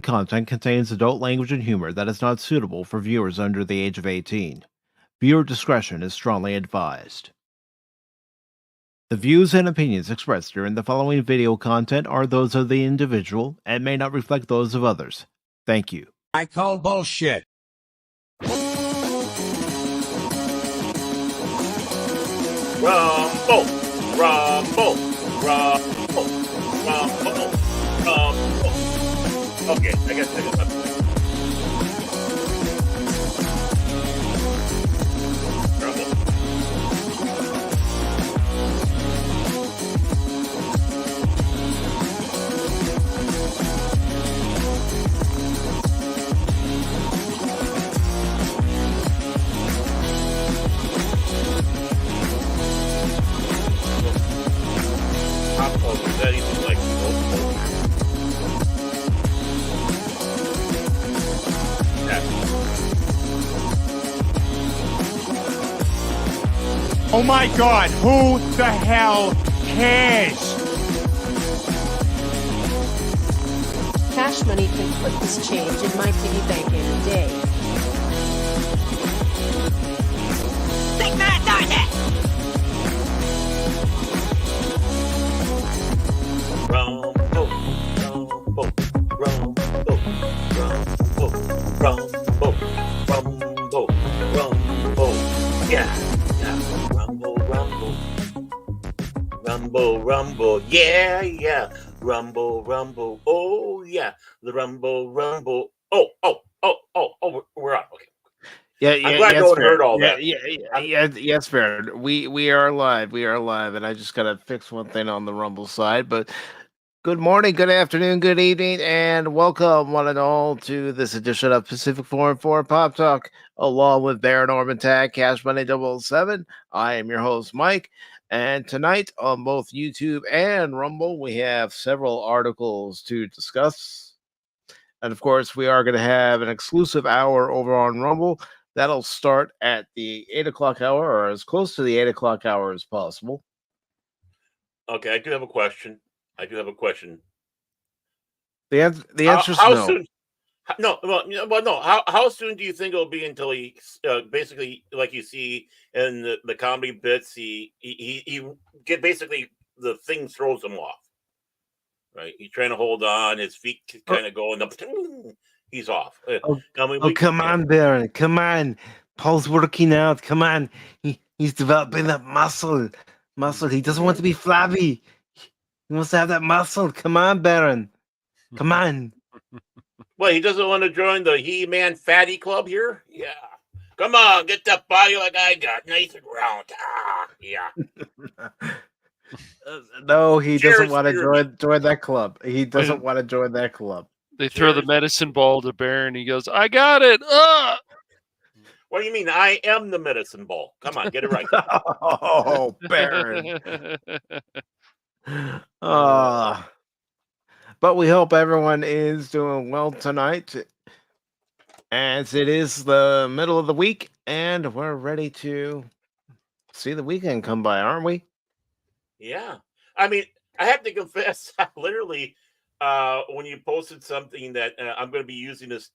Content contains adult language and humor that is not suitable for viewers under the age of 18. Viewer discretion is strongly advised. The views and opinions expressed during the following video content are those of the individual and may not reflect those of others. Thank you. I call bullshit. Rumble, rumble, rumble, rumble, rumble. Okay, I guess that. That even like Oh my God, who the hell cares? Cash Money can put this change in my piggy bank any day. Big man does it! rumble, rumble, rumble, rumble, rumble, rumble, rumble, yeah, rumble, rumble, rumble, rumble, yeah, rumble, rumble, oh yeah, the rumble, rumble, oh, we're on, okay. Yeah, I'm glad no one heard all that. Yes, Baron. We are live. We are live, and I just gotta fix one thing on the Rumble side. But good morning, good afternoon, good evening, and welcome one and all to this edition of Pacific414 Pop Talk, along with Baron Orman Tagge, Cashmoney007. I am your host, Mike, and tonight on both YouTube and Rumble, we have several articles to discuss, and of course, we are going to have an exclusive hour over on Rumble. That'll start at the 8 o'clock hour, or as close to the 8 o'clock hour as possible. Okay, I do have a question. The answer is no. Soon? No. How soon do you think it'll be until he basically, like you see in the comedy bits, he get basically the thing throws him off, right? He's trying to hold on, his feet kind of going up. He's off. Come on, Baron. Come on. Paul's working out. Come on. He's developing that muscle. He doesn't want to be flabby. He wants to have that muscle. Come on, Baron. Come on. Well, he doesn't want to join the He-Man Fatty Club here? Yeah. Come on, get that body like I got. Nice and round. Yeah. No, he doesn't want to join that club. He doesn't want to join that club. They throw the medicine ball to Baron. He goes, I got it. What do you mean? I am the medicine ball. Come on, get it right. Oh, Baron. But we hope everyone is doing well tonight, as it is the middle of the week, and we're ready to see the weekend come by, aren't we? Yeah. I mean, I have to confess, literally, when you posted something that I'm going to be using this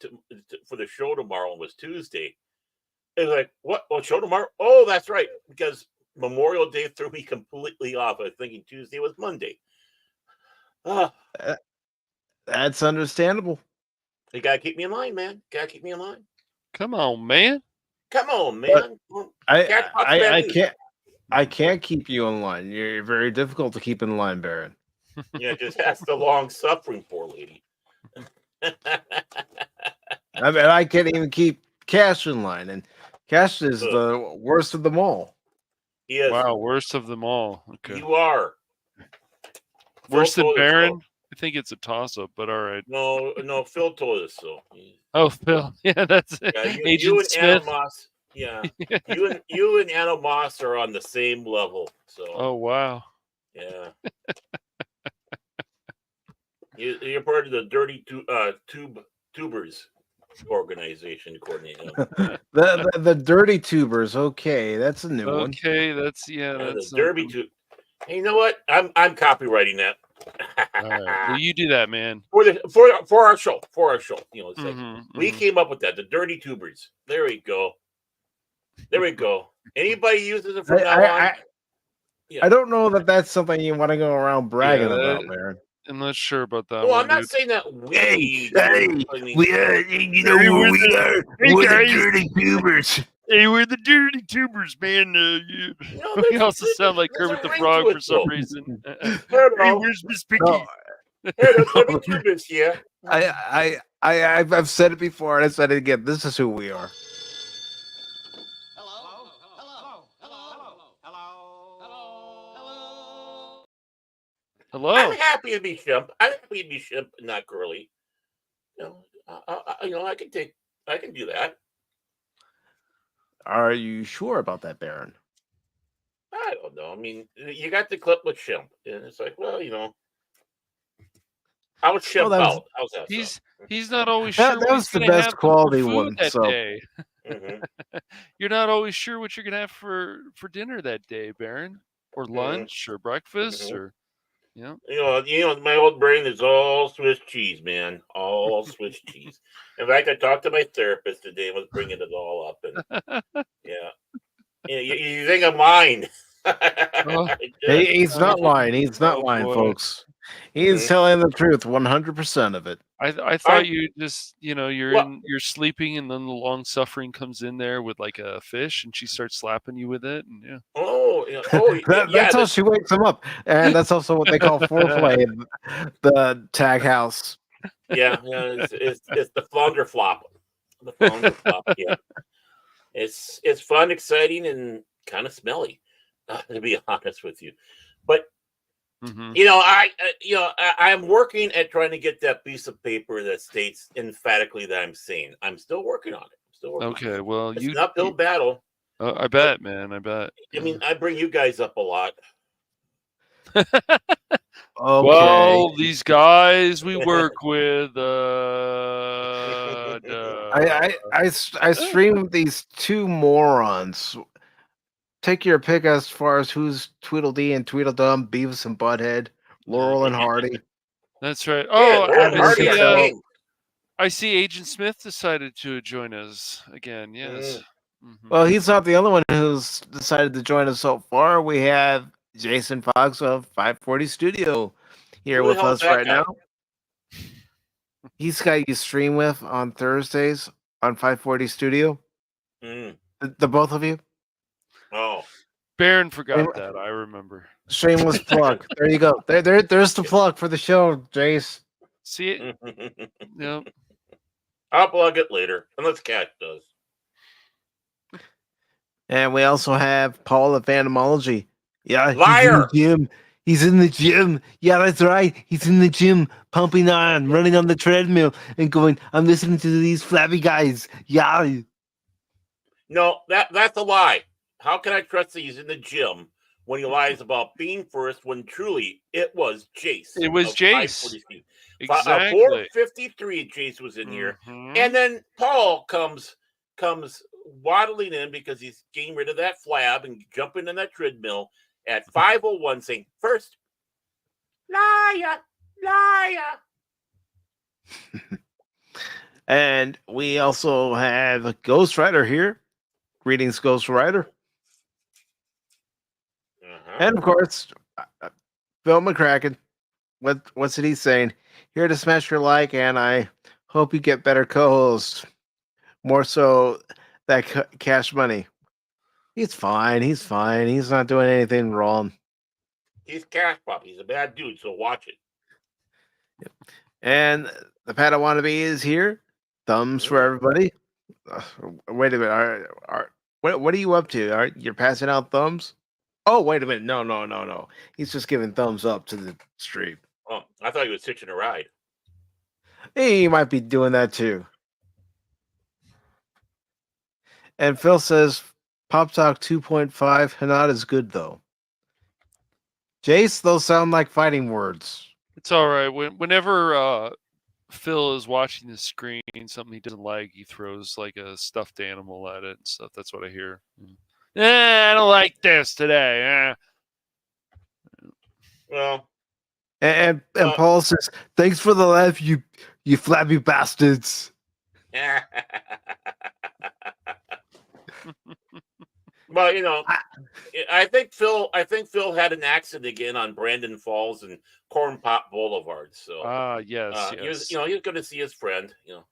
for the show tomorrow, was Tuesday. It was like, what? Oh, show tomorrow? Oh, that's right. Because Memorial Day threw me completely off. I was thinking Tuesday was Monday. That's understandable. You got to keep me in line, man. Come on, man. I can't keep you in line. You're very difficult to keep in line, Baron. Yeah, just ask the long-suffering poor lady. I mean, I can't even keep Cash in line, and Cash is the worst of them all. He is. Wow, worst of them all. Okay. You are. Worse than Baron? I think it's a toss-up, but all right. No, Phil told us so. Oh, Phil. Yeah, that's it. Yeah, Agent you and Smith. Anna Moss. Yeah. you and Anna Moss are on the same level. So. Oh, wow. Yeah. You're part of the Dirty Tubers organization, Courtney. the Dirty Tubers. Okay, that's a new one. Okay, that's the Derby Tube. Hey, you know what? I'm copywriting that. All right. Well, you do that, man. For our show. You know, it's like Mm-hmm, we came up with that. The dirty tubers. There we go. Anybody uses it from now on? I don't know that that's something you want to go around bragging Yeah, about, man. I'm not sure about that Well, one, I'm not dude. saying that we. We you know who we are? Hey, We're guys. the dirty tubers. Hey, we're the dirty tubers, man. We also sound like there's a Kermit the ring Frog to it, for some though. reason. Hello. Where's Miss Piggy? No, Hey, the dirty tubers here. I've said it before and I said it again. This is who we are. Hello. I'm happy to be Shemp. Not Curly. You know, I can do that. Are you sure about that, Baron? I don't know. I mean, you got the clip with Shemp, and it's like, well, you know, I would Shemp out. How's that? He's not always That sure what was he's the gonna best have quality for food one, that so- day. Mm-hmm. You're not always sure what you're gonna have for dinner that day, Baron, or lunch, or breakfast, or you know. You know, my old brain is all Swiss cheese, man. All Swiss cheese. In fact, I talked to my therapist today and was bringing it all up, and yeah, you think I'm lying? Oh. He's not lying. He's not Oh, lying, boy. folks. He's telling the truth, 100% of it. I thought you just, you know, you're sleeping, and then the long suffering comes in there with like a fish, and she starts slapping you with it, and yeah. That's how she wakes him up, and that's also what they call foreplay in the tag house. Yeah, it's the flounder flop. The flounder flop. Yeah, it's fun, exciting, and kind of smelly, to be honest with you. But you know, I'm working at trying to get that piece of paper that states emphatically that I'm sane. I'm still working on it. Okay, well, it's an uphill battle. I bet, man. I bet. I mean, I bring you guys up a lot. Okay. Well, these guys we work with. I stream these two morons. Take your pick as far as who's Tweedledee and Tweedledum, Beavis and Butthead, Laurel and Hardy. That's right. Yeah, Oh, Laurel and Hardy are king. I see Agent Smith decided to join us again. Yes. Well, he's not the only one who's decided to join us so far. We have Jason Fox of 540 Studio here with us right now. He's got you stream with on Thursdays on 540 Studio. The both of you. Oh, Baron forgot that. I remember. Shameless plug. There you go. There's the plug for the show, Jace. See it? Yep. I'll plug it later, unless Cat does. And we also have Paul of Phantomology. Yeah, liar. He's in the gym. Yeah, that's right. He's in the gym, pumping on, running on the treadmill, and going, I'm listening to these flabby guys. Yeah. No, that's a lie. How can I trust that he's in the gym when he lies about being first when truly it was Jace? It was Jace. Exactly. 453 Jace was in here. And then Paul comes waddling in because he's getting rid of that flab and jumping in that treadmill at 5:01 saying, first, liar. And we also have Ghost Rider here. Greetings, Ghost Rider. And of course, Phil McCracken. What's it he's saying? Here to smash your like, and I hope you get better co-hosts. More so that Cash Money. He's fine. He's fine. He's not doing anything wrong. He's Cash Pop. He's a bad dude, so watch it. Yep. And the Padawan is here. Thumbs for everybody. Wait a minute. What are you up to? You're passing out thumbs? Oh, wait a minute. No. He's just giving thumbs up to the stream. Oh, I thought he was hitching a ride. He might be doing that too. And Phil says, Pop Talk 2.5, Hanad is good though. Jace, those sound like fighting words. It's all right. Whenever Phil is watching the screen, something he doesn't like, he throws like a stuffed animal at it and stuff. That's what I hear. I don't like this today. Well, And Paul says, "Thanks for the laugh, you flabby bastards." Well, you know, I think Phil had an accident again on Brandon Falls and Corn Pop Boulevard. So, yes. he was going to see his friend. You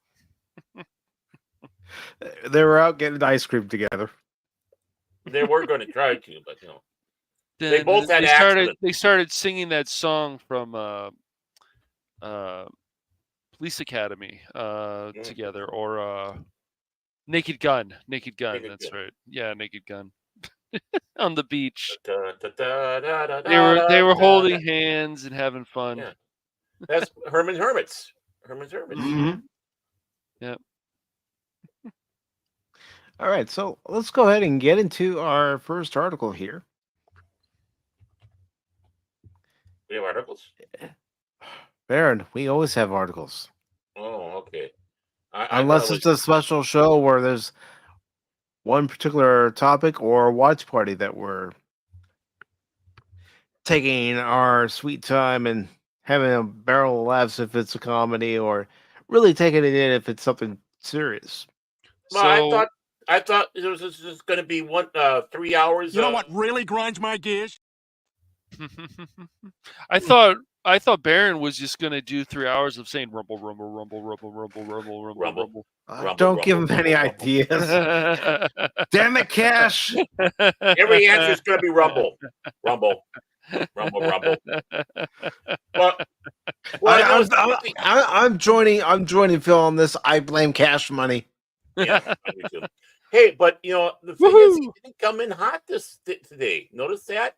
know, They were out getting ice cream together. they were going to try to, but you know, Then they both had accidents. They started singing that song from Police Academy together, or Naked Gun. That's right. Yeah, Naked Gun. On the beach. They were holding hands and having fun. Yeah. That's Herman's Hermits. Mm-hmm. Yeah. All right, so let's go ahead and get into our first article here. We have articles? Baron, we always have articles. Oh, okay. Unless it's a special show where there's one particular topic or watch party that we're taking our sweet time and having a barrel of laughs if it's a comedy, or really taking it in if it's something serious. Well, I thought it was just going to be 3 hours. You know what really grinds my gears? I thought Baron was just going to do 3 hours of saying rumble, rumble, rumble, rumble, rumble, rumble, rumble, rumble. Don't give him any ideas. Damn it, Cash! Every answer is going to be rumble, rumble, rumble, rumble. Well, I'm joining Phil on this. I blame Cash Money. Yeah, I do too. Hey, but you know the thing is, he didn't come in hot today. Notice that?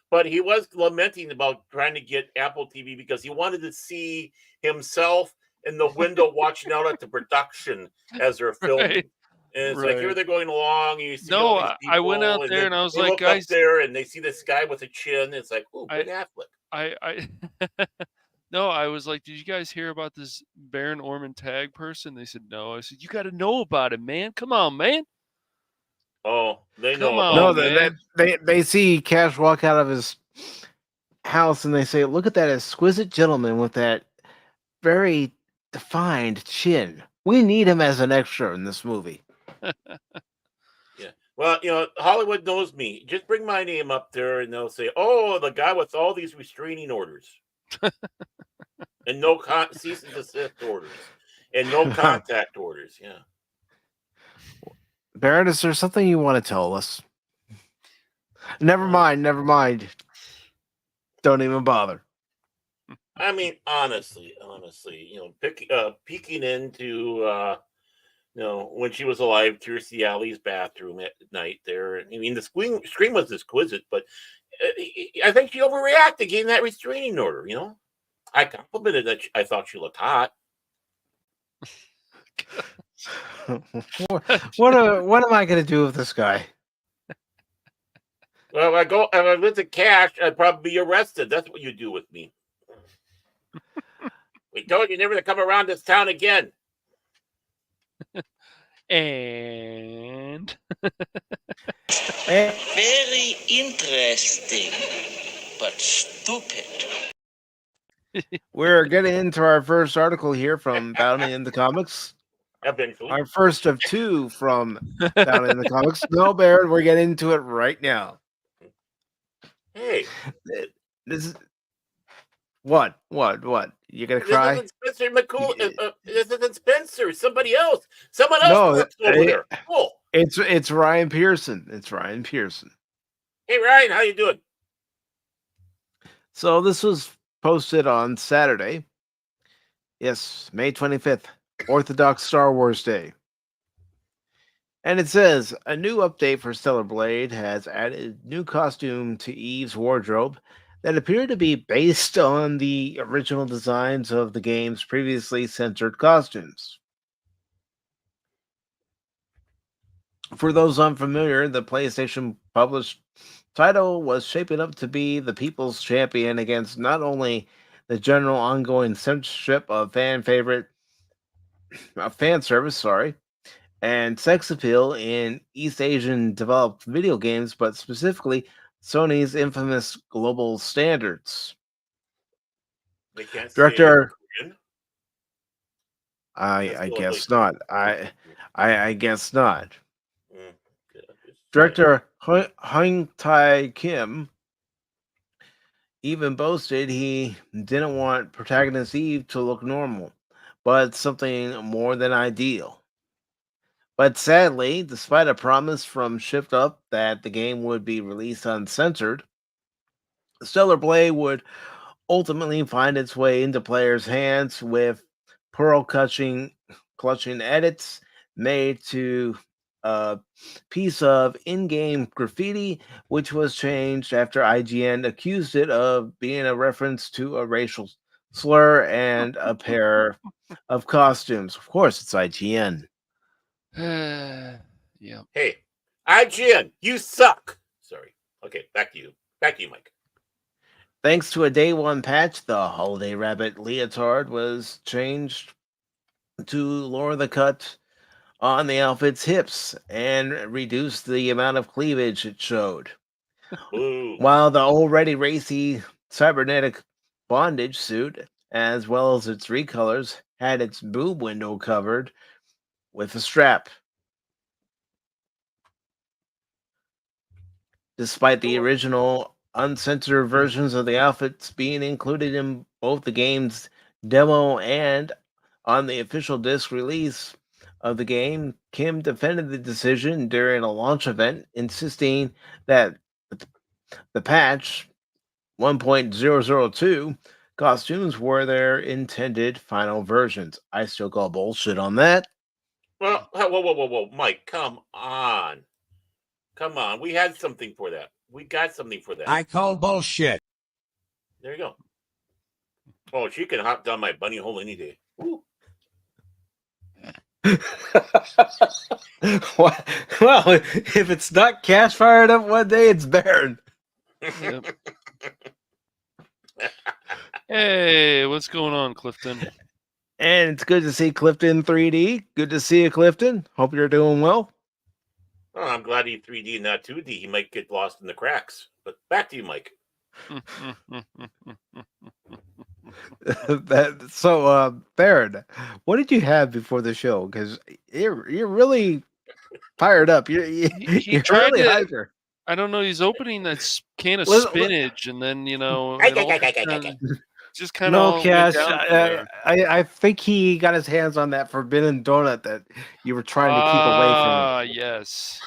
But he was lamenting about trying to get Apple TV because he wanted to see himself in the window watching out at the production as they're filming. Right. And it's like here they're going along. And you see I went out there and I was like, guys, there, and they see this guy with a chin. It's like, oh, Ben Affleck. I No, I was like, did you guys hear about this Baron Orman Tagge person? They said no. I said, you got to know about it, man. Come on, man. Oh, they know. No, they see Cash walk out of his house and they say, "Look at that exquisite gentleman with that very defined chin. We need him as an extra in this movie." Yeah. Well, you know, Hollywood knows me. Just bring my name up there, and they'll say, "Oh, the guy with all these restraining orders, and no cease and desist orders, and no contact orders." Yeah. Barrett, is there something you want to tell us? Never mind. Don't even bother. I mean, honestly, you know, peeking into, you know, when she was alive, Kirstie Alley's bathroom at night there. I mean, the scream was exquisite, but I think she overreacted getting that restraining order, you know? I complimented that I thought she looked hot. What am I going to do with this guy? Well, if I went to Cash, I'd probably be arrested. That's what you do with me. We told you never to come around this town again. And very interesting, but stupid. We're getting into our first article here from Bounty in the Comics. Eventually. Our first of two from Bounty in the Comics. No, Baron, we're getting into it right now. Hey. This is... What? You gonna cry? This isn't Spencer McCool. This isn't Spencer. Somebody else. Someone else works over there. Cool. It's Ryan Pearson. Hey, Ryan, how you doing? So this was posted on Saturday. Yes, May 25th, Orthodox Star Wars Day. And it says, a new update for Stellar Blade has added new costume to Eve's wardrobe that appear to be based on the original designs of the game's previously censored costumes. For those unfamiliar, the PlayStation published title was shaping up to be the people's champion against not only the general ongoing censorship of fan service, and sex appeal in East Asian developed video games, but specifically Sony's infamous global standards. They can't Director. say Korean? I guess not. I guess not. Good. Director Hung Tae Kim even boasted he didn't want protagonist Eve to look normal, but something more than ideal. But sadly, despite a promise from Shift Up that the game would be released uncensored, Stellar Blade would ultimately find its way into players' hands with pearl clutching edits made to a piece of in-game graffiti, which was changed after IGN accused it of being a reference to a racial slur and a pair of costumes. Of course, it's IGN. Yeah. Hey, IGN, you suck. Sorry. Okay, back to you. Back to you, Mike. Thanks to a day one patch, the Holiday Rabbit leotard was changed to lower the cut on the outfit's hips and reduce the amount of cleavage it showed. Ooh. While the already racy cybernetic bondage suit, as well as its recolors, had its boob window covered with a strap. Despite the original uncensored versions of the outfits being included in both the game's demo and on the official disc release of the game, Kim defended the decision during a launch event, insisting that the patch 1.002 costumes were their intended final versions. I still call bullshit on that. Well, whoa, Mike, come on. Come on. We had something for that. We got something for that. I call bullshit. There you go. Oh, she can hop down my bunny hole any day. Woo. Well, if it's not Cash fired up one day, it's Baron. Yep. Hey, what's going on, Clifton? And it's good to see Clifton 3D. Good to see you, Clifton. Hope you're doing well. Oh, I'm glad he 3D, not 2D. He might get lost in the cracks. But back to you, Mike. Baron, what did you have before the show? Because you're really fired up. You're tried really to, hyper. I don't know. He's opening that can of spinach, and then it all just kind of no, Cash. went down I think he got his hands on that forbidden donut that you were trying to keep away from. Yes,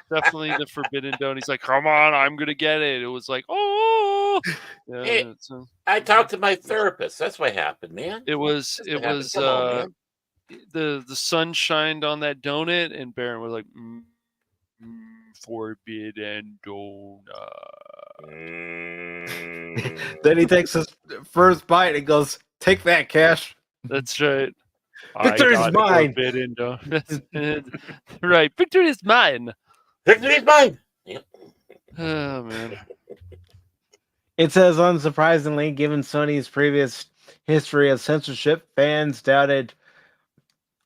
definitely the forbidden donut. He's like, "Come on, I'm gonna get it." It was like, "Oh." Yeah, hey, I talked to my therapist. That's what happened, man. It was the sun shined on that donut, and Baron was like, "Forbidden donut." Then he takes his first bite and goes, "Take that, Cash." That's right. Victory is mine. Forbidden donut. Right, victory is mine. Victory is mine. Yep. Oh man. It says, unsurprisingly, given Sony's previous history of censorship, fans doubted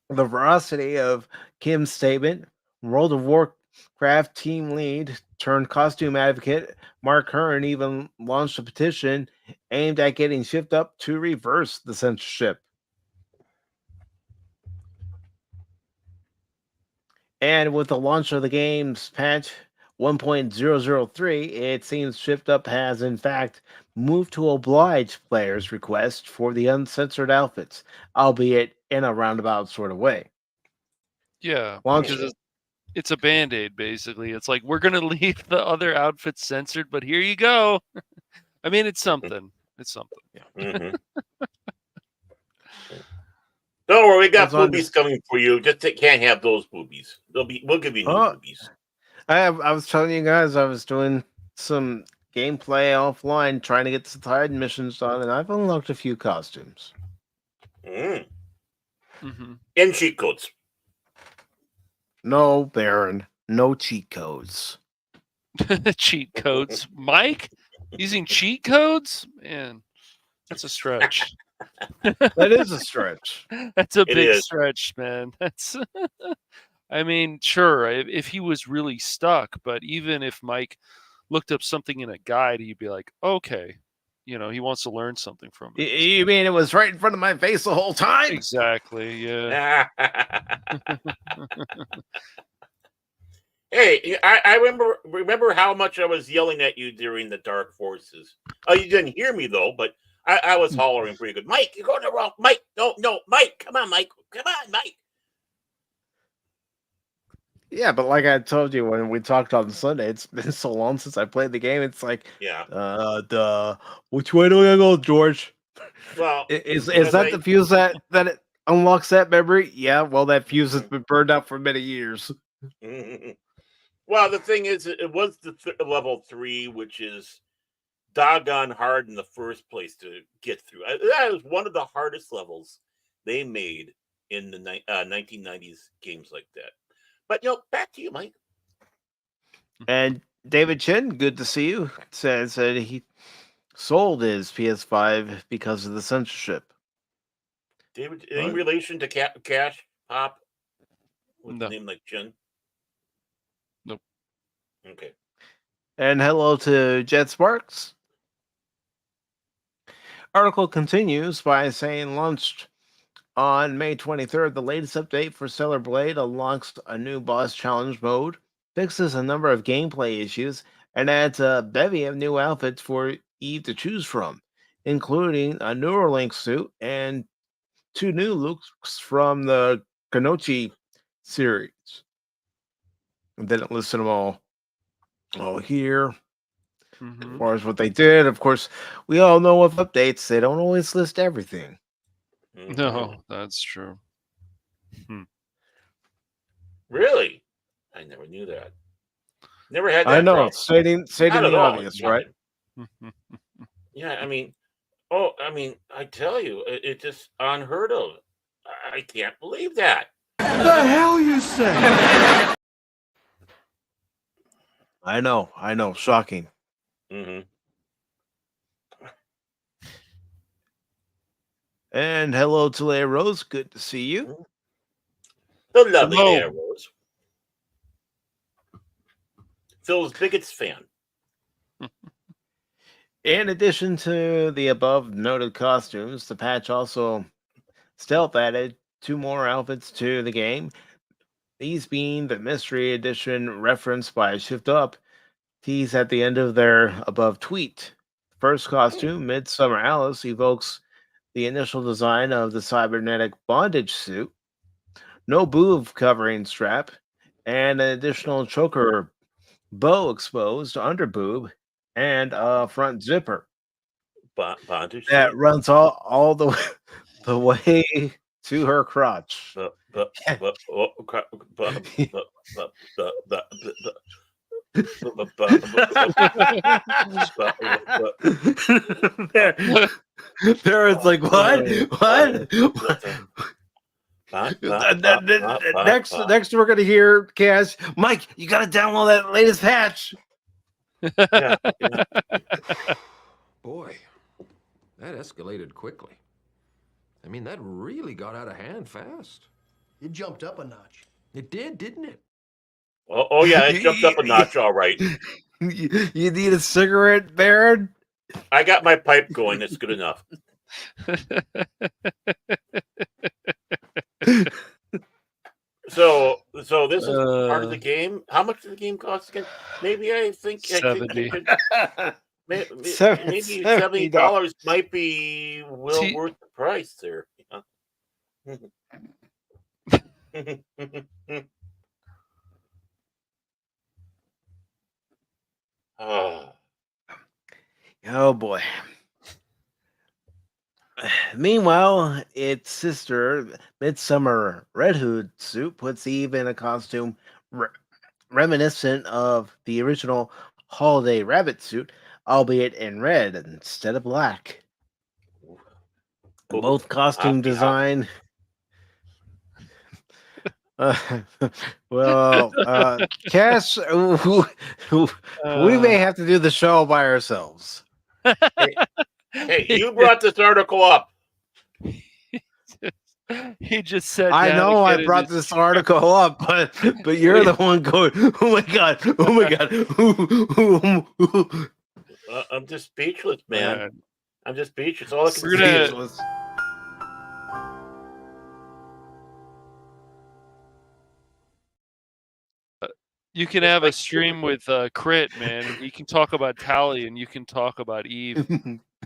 the veracity of Kim's statement. World of Warcraft team lead turned costume advocate Mark Hearn even launched a petition aimed at getting Shift Up to reverse the censorship. And with the launch of the game's patch 1.003, it seems Shift Up has, in fact, moved to oblige players' request for the uncensored outfits, albeit in a roundabout sort of way. Yeah, because it's a Band-Aid, basically. It's like, we're going to leave the other outfits censored, but here you go. I mean, it's something. It's something. Yeah. Mm-hmm. Don't worry, we got boobies coming for you. Just can't have those boobies. We'll give you new boobies. I was telling you guys I was doing some gameplay offline, trying to get some side missions done, and I've unlocked a few costumes. Mm-hmm. And cheat codes. No, Baron. No cheat codes. Cheat codes. Mike? Using cheat codes? Man, that's a stretch. That is a stretch. That's a big stretch, man. That's I mean, sure, if he was really stuck, but even if Mike looked up something in a guide, he'd be like, okay, he wants to learn something from it. You mean it was right in front of my face the whole time? Exactly. Yeah. Hey, I remember how much I was yelling at you during the Dark Forces. Oh, you didn't hear me though, but I was hollering pretty good. Mike, you're going the wrong. Mike, no, Mike, come on, Mike, come on, Mike. Yeah, but like I told you when we talked on Sunday, it's been so long since I played the game. It's like, which way do I go, George? Well, is that the fuse that it unlocks that memory? Yeah, well, that fuse has been burned out for many years. Well, the thing is, it was the level 3, which is doggone hard in the first place to get through. That was one of the hardest levels they made in the 1990s games like that. But back to you, Mike. And David Chin, good to see you. Said he sold his PS5 because of the censorship. David, any relation to Cash Pop with No. a name like Chin? Nope. Okay. And hello to Jet Sparks. Article continues by saying launched on May 23rd, the latest update for Stellar Blade unlocks a new boss challenge mode, fixes a number of gameplay issues, and adds a bevy of new outfits for Eve to choose from, including a Neuralink suit and 2 new looks from the Kanochi series. And didn't list them all here. As far as what they did, of course, we all know with updates, they don't always list everything. No, that's true. Really? I never knew that. Never had that. I know, problem. stating the obvious, right? Yeah, I tell you, it's just unheard of. I can't believe that. The hell you say? I know, shocking. Mm-hmm. And hello to Leia Rose, good to see you. The lovely Leia Rose. Phil's biggest fan. In addition to the above noted costumes, the patch also stealth added 2 more outfits to the game. These being the Mystery Edition referenced by Shift Up, teased at the end of their above tweet. First costume, Midsummer Alice, evokes the initial design of the cybernetic bondage suit, no boob covering strap, and an additional choker bow exposed under boob, and a front zipper Bondage that runs all the way to her crotch. There it's like what? Next we're gonna hear Cash. Mike, you gotta download that latest patch. Yeah. Boy, that escalated quickly. I mean, that really got out of hand fast. It jumped up a notch. It did, didn't it? Oh yeah, it jumped up a notch, all right. You need a cigarette, Baron? I got my pipe going. That's good enough. So this is part of the game. How much did the game cost again? Maybe I think $70. Maybe $70 might be well worth the price there. Oh boy. Meanwhile, its sister, Midsummer Red Hood suit, puts Eve in a costume reminiscent of the original Holiday Rabbit suit, albeit in red instead of black. Both costume design. Cass, we may have to do the show by ourselves. Hey, you brought this article up. He just said, I know I brought this article up, but you're the one going, oh my god. I'm just speechless, man. I'm just Peach. It's all I can We're say. gonna- Is- You can It's have like a stream with Crit, man, and he can talk about Tally, and you can talk about Eve.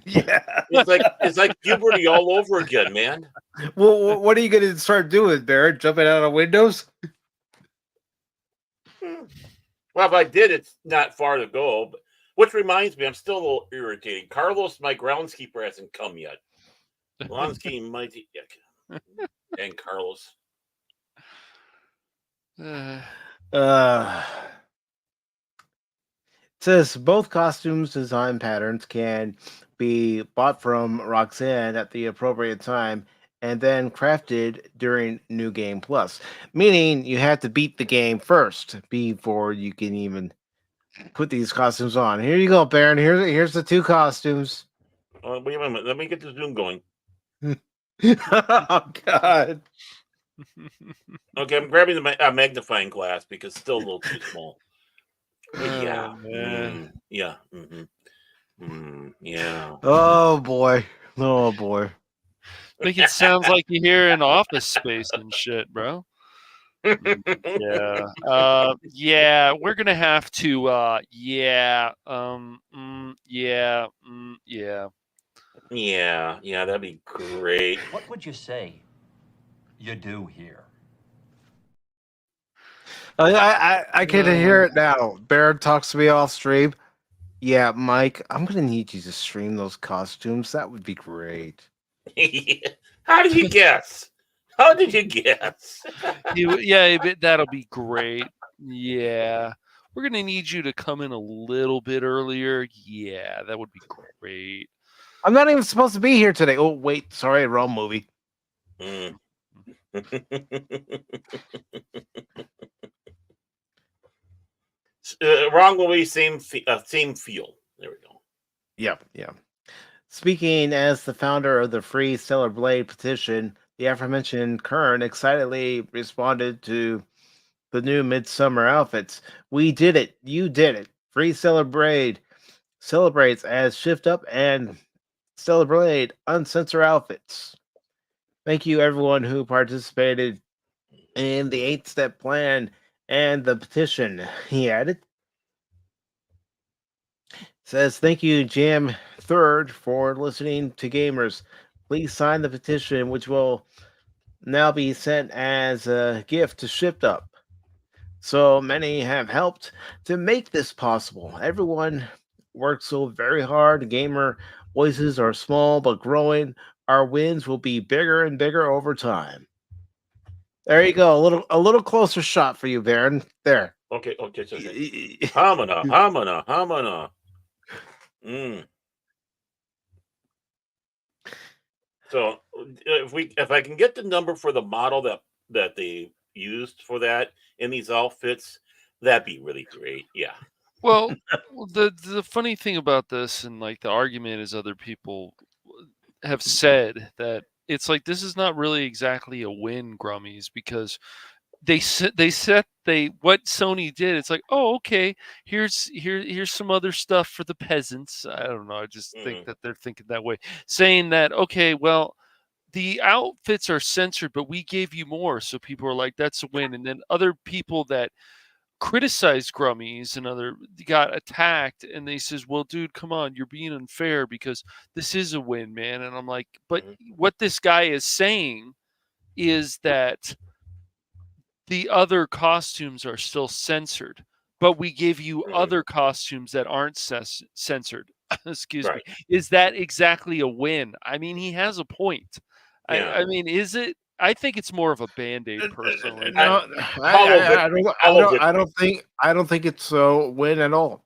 Yeah. it's like puberty all over again, man. Well, what are you going to start doing, Barrett? Jumping out of windows? Well, if I did, it's not far to go. But, which reminds me, I'm still a little irritated. Carlos, my groundskeeper, hasn't come yet. Groundskeeper mighty. And Carlos. Says both costumes design patterns can be bought from Roxanne at the appropriate time and then crafted during New Game Plus. Meaning you have to beat the game first before you can even put these costumes on. Here you go, Baron. Here's the two costumes. Wait a minute. Let me get the Zoom going. Oh, God. Okay, I'm grabbing the magnifying glass because it's still a little too small. Yeah. Yeah. Yeah. Oh, boy. Oh, boy. Make it sounds like you're here in Office Space and shit, bro. Yeah. Yeah, we're gonna have to. Yeah. Yeah. Yeah. Yeah, that'd be great. What would you say you do here? I can hear it now. Baron talks to me off stream. Yeah, Mike, I'm gonna need you to stream those costumes. That would be great. How did you guess? How did you guess? Yeah, that'll be great. Yeah. We're going to need you to come in a little bit earlier. Yeah, that would be great. I'm not even supposed to be here today. Oh, wait. Sorry, wrong movie. Wrong movie, same feel. There we go. Yep. Speaking as the founder of the Free Stellar Blade petition, the aforementioned Kern excitedly responded to the new midsummer outfits. We did it. You did it. Free Stellar Blade celebrates as Shift Up and Stellar Blade uncensored outfits. Thank you, everyone who participated in the 8-step plan and the petition. He added. Says, thank you, Jam Third, for listening to gamers. Please sign the petition, which will now be sent as a gift to Shift Up. So many have helped to make this possible. Everyone works so very hard. Gamer voices are small but growing. Our wins will be bigger and bigger over time. There you go. A little closer shot for you, Baron. There. Okay. Hamana. So if I can get the number for the model that they used for that in these outfits, that'd be really great. Yeah. Well, the funny thing about this and like the argument is other people have said that it's like this is not really exactly a win, Grummies, because what Sony did. It's like, oh, okay, here's some other stuff for the peasants. I don't know. I just think that they're thinking that way, saying that okay, well, the outfits are censored, but we gave you more, so people are like, that's a win. And then other people that criticized Grummies and other got attacked, and they says, well, dude, come on, you're being unfair because this is a win, man. And I'm like, but what this guy is saying is that the other costumes are still censored, but we give you other costumes that aren't censored. Excuse me. Is that exactly a win? I mean, he has a point. Yeah. I mean, is it? I think it's more of a band-aid, personally. No, I don't think it's a win at all.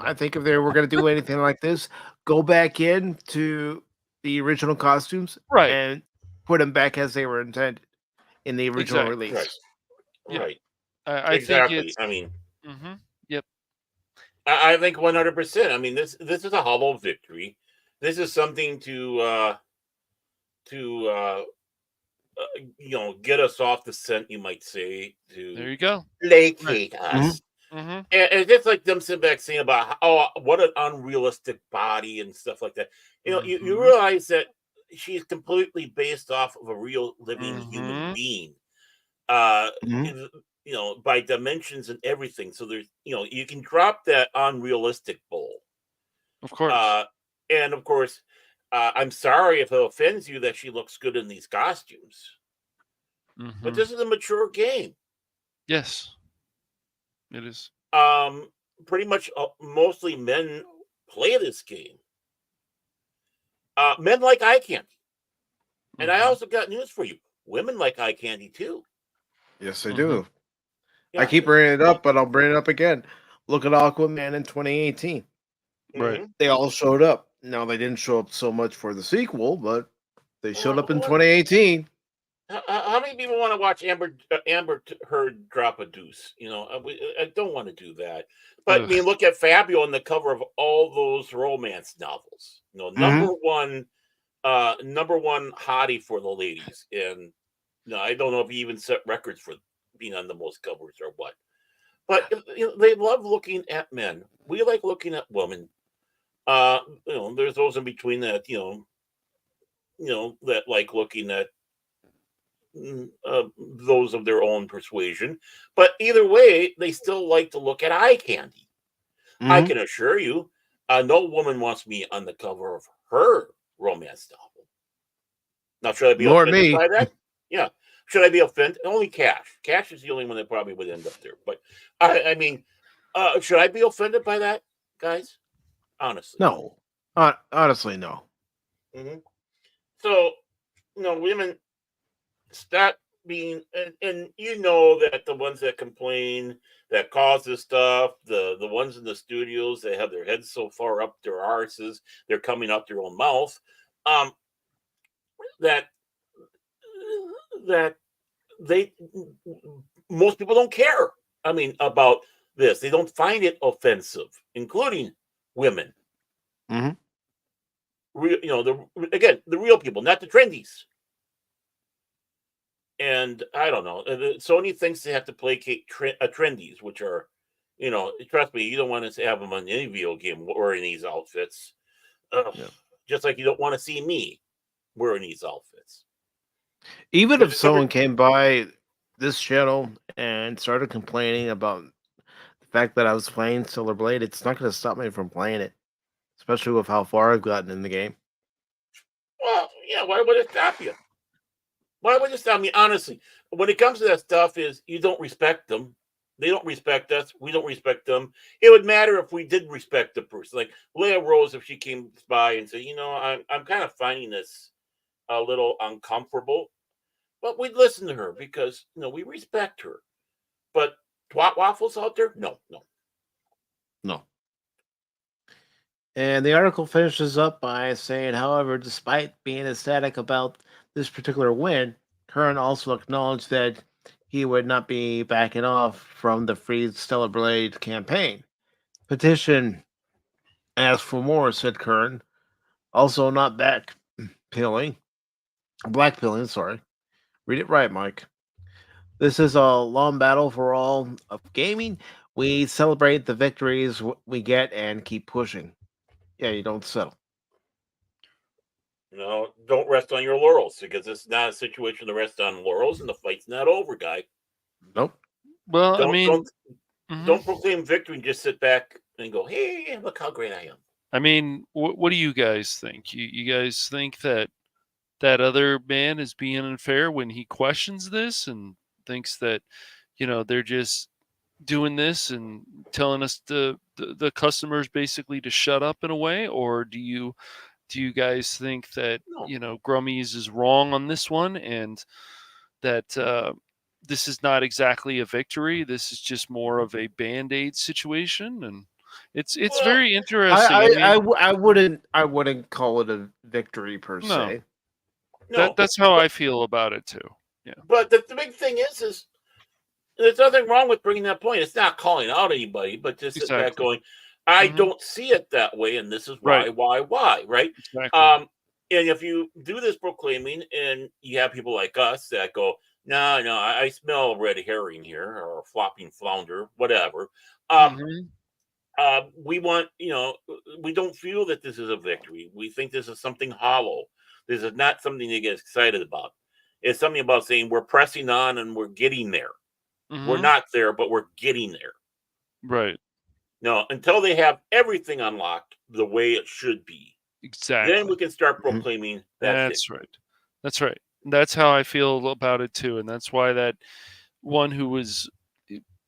I think if they were going to do anything like this, go back in to the original costumes, right, and put them back as they were intended in the original release. Right. I exactly. think it's. I mean, yep. I think 100%. I mean, this is a hollow victory. This is something to get us off the scent, you might say. To there you go. placate us. Mm-hmm. And it's just like them sitting back saying about, what an unrealistic body and stuff like that. You realize that she's completely based off of a real living human being. By dimensions and everything. So there's, you can drop that unrealistic bull. Of course. And of course, I'm sorry if it offends you that she looks good in these costumes. But this is a mature game. Yes, it is. Pretty much mostly men play this game. Men like eye candy. And I also got news for you. Women like eye candy too. Yes, I do. Yeah. I keep bringing it up, but I'll bring it up again. Look at Aquaman in 2018. Right. They all showed up. Now, they didn't show up so much for the sequel, but they showed up in 2018. How many people want to watch Amber Heard drop a deuce? I don't want to do that. But I mean, look at Fabio on the cover of all those romance novels. Number one hottie for the ladies. And I don't know if he even set records for being on the most covers or what. But they love looking at men. We like looking at women. There's those in between that that like looking at those of their own persuasion. But either way, they still like to look at eye candy. I can assure you, no woman wants me on the cover of her romance novel. Now, should I be offended by that? Yeah. Should I be offended? Only Cash. Cash is the only one that probably would end up there. But I mean, should I be offended by that, guys? Honestly, no. Honestly, no. So, women stop being, and that the ones that complain, that cause this stuff, the ones in the studios that have their heads so far up their arses, they're coming out their own mouth. That most people don't care. I mean, about this, they don't find it offensive, including women. The real people, not the trendies. And I don't know. Sony thinks they have to placate trendies, which are, trust me, you don't want to have them on any video game wearing these outfits. Just like you don't want to see me wearing these outfits. Even if someone came by this channel and started complaining about the fact that I was playing Silver Blade, it's not going to stop me from playing it, especially with how far I've gotten in the game. Well, yeah, why would it stop you? Why would it stop me? Honestly, when it comes to that stuff, is you don't respect them. They don't respect us. We don't respect them. It would matter if we did respect the person. Like Leia Rose, if she came by and said, I'm kind of finding this a little uncomfortable. But we'd listen to her because, we respect her. But twat waffles out there? No. And the article finishes up by saying, however, despite being ecstatic about this particular win, Curran also acknowledged that he would not be backing off from the Free Stellar Blade campaign. Petition asked for more, said Curran. Also not blackpilling, sorry. Read it right, Mike. This is a long battle for all of gaming. We celebrate the victories we get and keep pushing. Yeah, you don't settle. Don't rest on your laurels, because it's not a situation to rest on laurels, and the fight's not over, guy. Nope. Well, don't proclaim victory and just sit back and go, hey, look how great I am. I mean, what do you guys think? You guys think that other man is being unfair when he questions this and thinks that, they're just doing this and telling us the customers basically to shut up in a way? Or do you guys think that, Grummies is wrong on this one, and that this is not exactly a victory? This is just more of a Band-Aid situation, and it's very interesting. I wouldn't call it a victory per se. No, that's how I feel about it too. Yeah. But the big thing is there's nothing wrong with bringing that point. It's not calling out anybody, but just sit back going, I don't see it that way, and this is why, right? Exactly. And if you do this proclaiming, and you have people like us that go, No, I smell a red herring here, or a flopping flounder, whatever. Mhm. We want, we don't feel that this is a victory. We think this is something hollow. This is not something to get excited about. It's something about saying we're pressing on and we're getting there. We're Mhm. not there, but we're getting there. Right. No, until they have everything unlocked the way it should be, then Exactly. we can start Mhm. proclaiming that's it. That's right. That's right. That's how I feel about it too, and that's why that one who was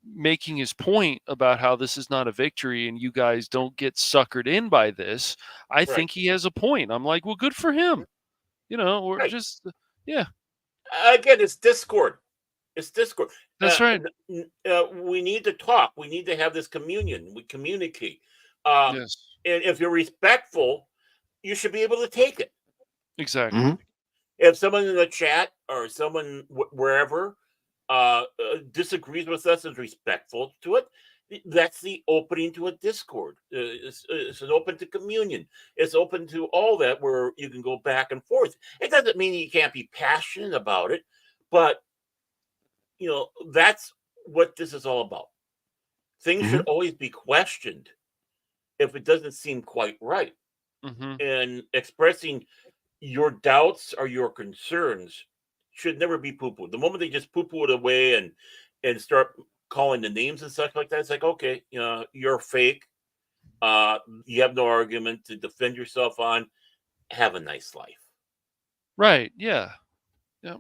making his point about how this is not a victory and you guys don't get suckered in by this, I Right. think he has a point. I'm like, well, good for him. We're Right. just, yeah, Again, it's Discord. It's Discord. that's right. We need to talk. We need to have this communion. We communicate. Um, Yes, and if you're respectful, you should be able to take it. exactly. Mhm. If someone in the chat or someone wherever disagrees with us and is respectful to it, that's the opening to a Discord. It's an open to communion. It's open to all that where you can go back and forth. It doesn't mean you can't be passionate about it, but that's what this is all about. Things should Mhm. always be questioned if it doesn't seem quite right. Hmm. And expressing your doubts or your concerns should never be poo-pooed. The moment they just poo-poo it away and start calling the names and stuff like that, it's like, okay, you're fake. You have no argument to defend yourself on. Have a nice life. Right. Yeah. Yeah.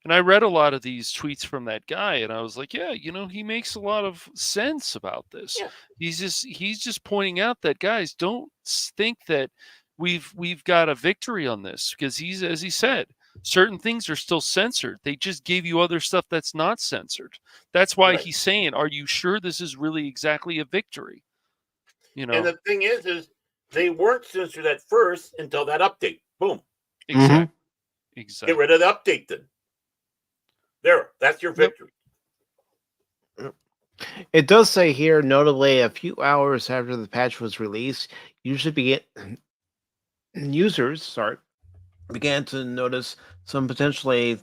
And I read a lot of these tweets from that guy, and I was like, yeah, he makes a lot of sense about this. Yeah. He's just pointing out that guys don't think that we've got a victory on this because he's as he said, certain things are still censored. They just gave you other stuff that's not censored. That's why Right. he's saying, are you sure this is really exactly a victory? And the thing is they weren't censored at first until that update. Boom. Exactly. Mhm. Exactly. Get rid of the update then. There, that's your Yep. victory. It does say here, notably, a few hours after the patch was released, users began to notice some potentially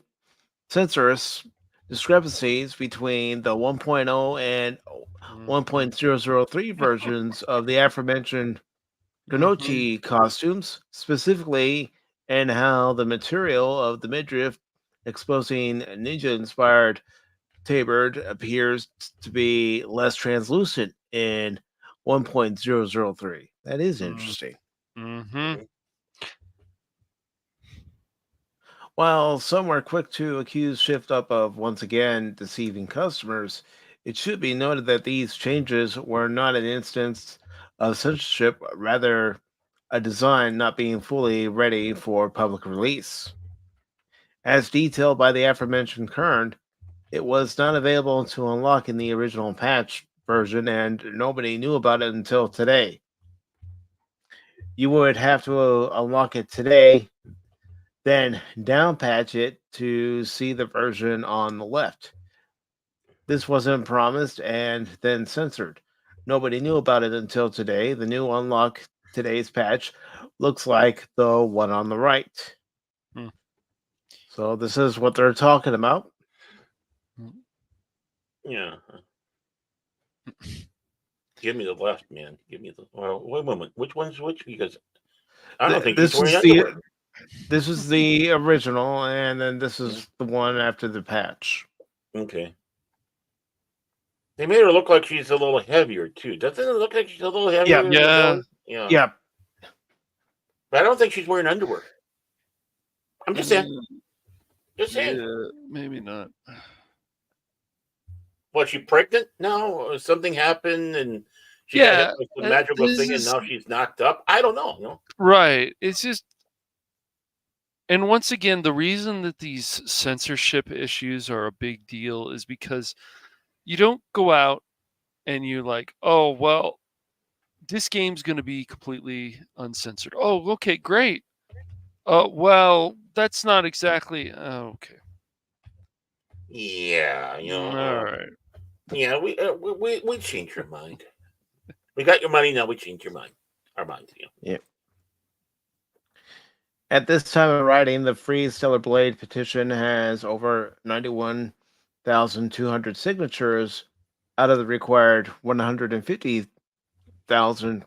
censorious discrepancies between the 1.0 and 1.003 versions of the aforementioned Mhm. Ganochi costumes, specifically, and how the material of the midriff exposing ninja-inspired tabard appears to be less translucent in 1.003. That is interesting. Mhm. While some were quick to accuse Shift Up of once again deceiving customers, it should be noted that these changes were not an instance of censorship, rather a design not being fully ready for public release. As detailed by the aforementioned Kern, it was not available to unlock in the original patch version, and nobody knew about it until today. You would have to unlock it today, then downpatch it to see the version on the left. This wasn't promised and then censored. Nobody knew about it until today. The new unlock today's patch looks like the one on the right. Hmm. So this is what they're talking about. Yeah. Give me the left, man. Give me the. Well, wait a moment. Which one's which? Because I don't think she's This wearing is underwear. the original, and then this Yeah. is the one after the patch. Okay. They made her look like she's a little heavier too. Doesn't it look like she's a little heavier? Yeah. in the Yeah. belly? Yeah. Yeah. But I don't think she's wearing underwear. I'm just saying. Just saying. Yeah, maybe not. Was she pregnant? No. Or something happened and she got hit Yeah, with the magical this thing and is now she's knocked up. I don't know. right. It's just, and once again, the reason that these censorship issues are a big deal is because you don't go out and you like, oh, well, this game's going to be completely uncensored. Oh, okay, great. Well, that's not exactly okay. Yeah. All right. Yeah. We changed your mind. We got your money now. We changed your mind. Our minds. Yeah. At this time of writing, the Free Stellar Blade petition has over 91,200 signatures out of the required 150,000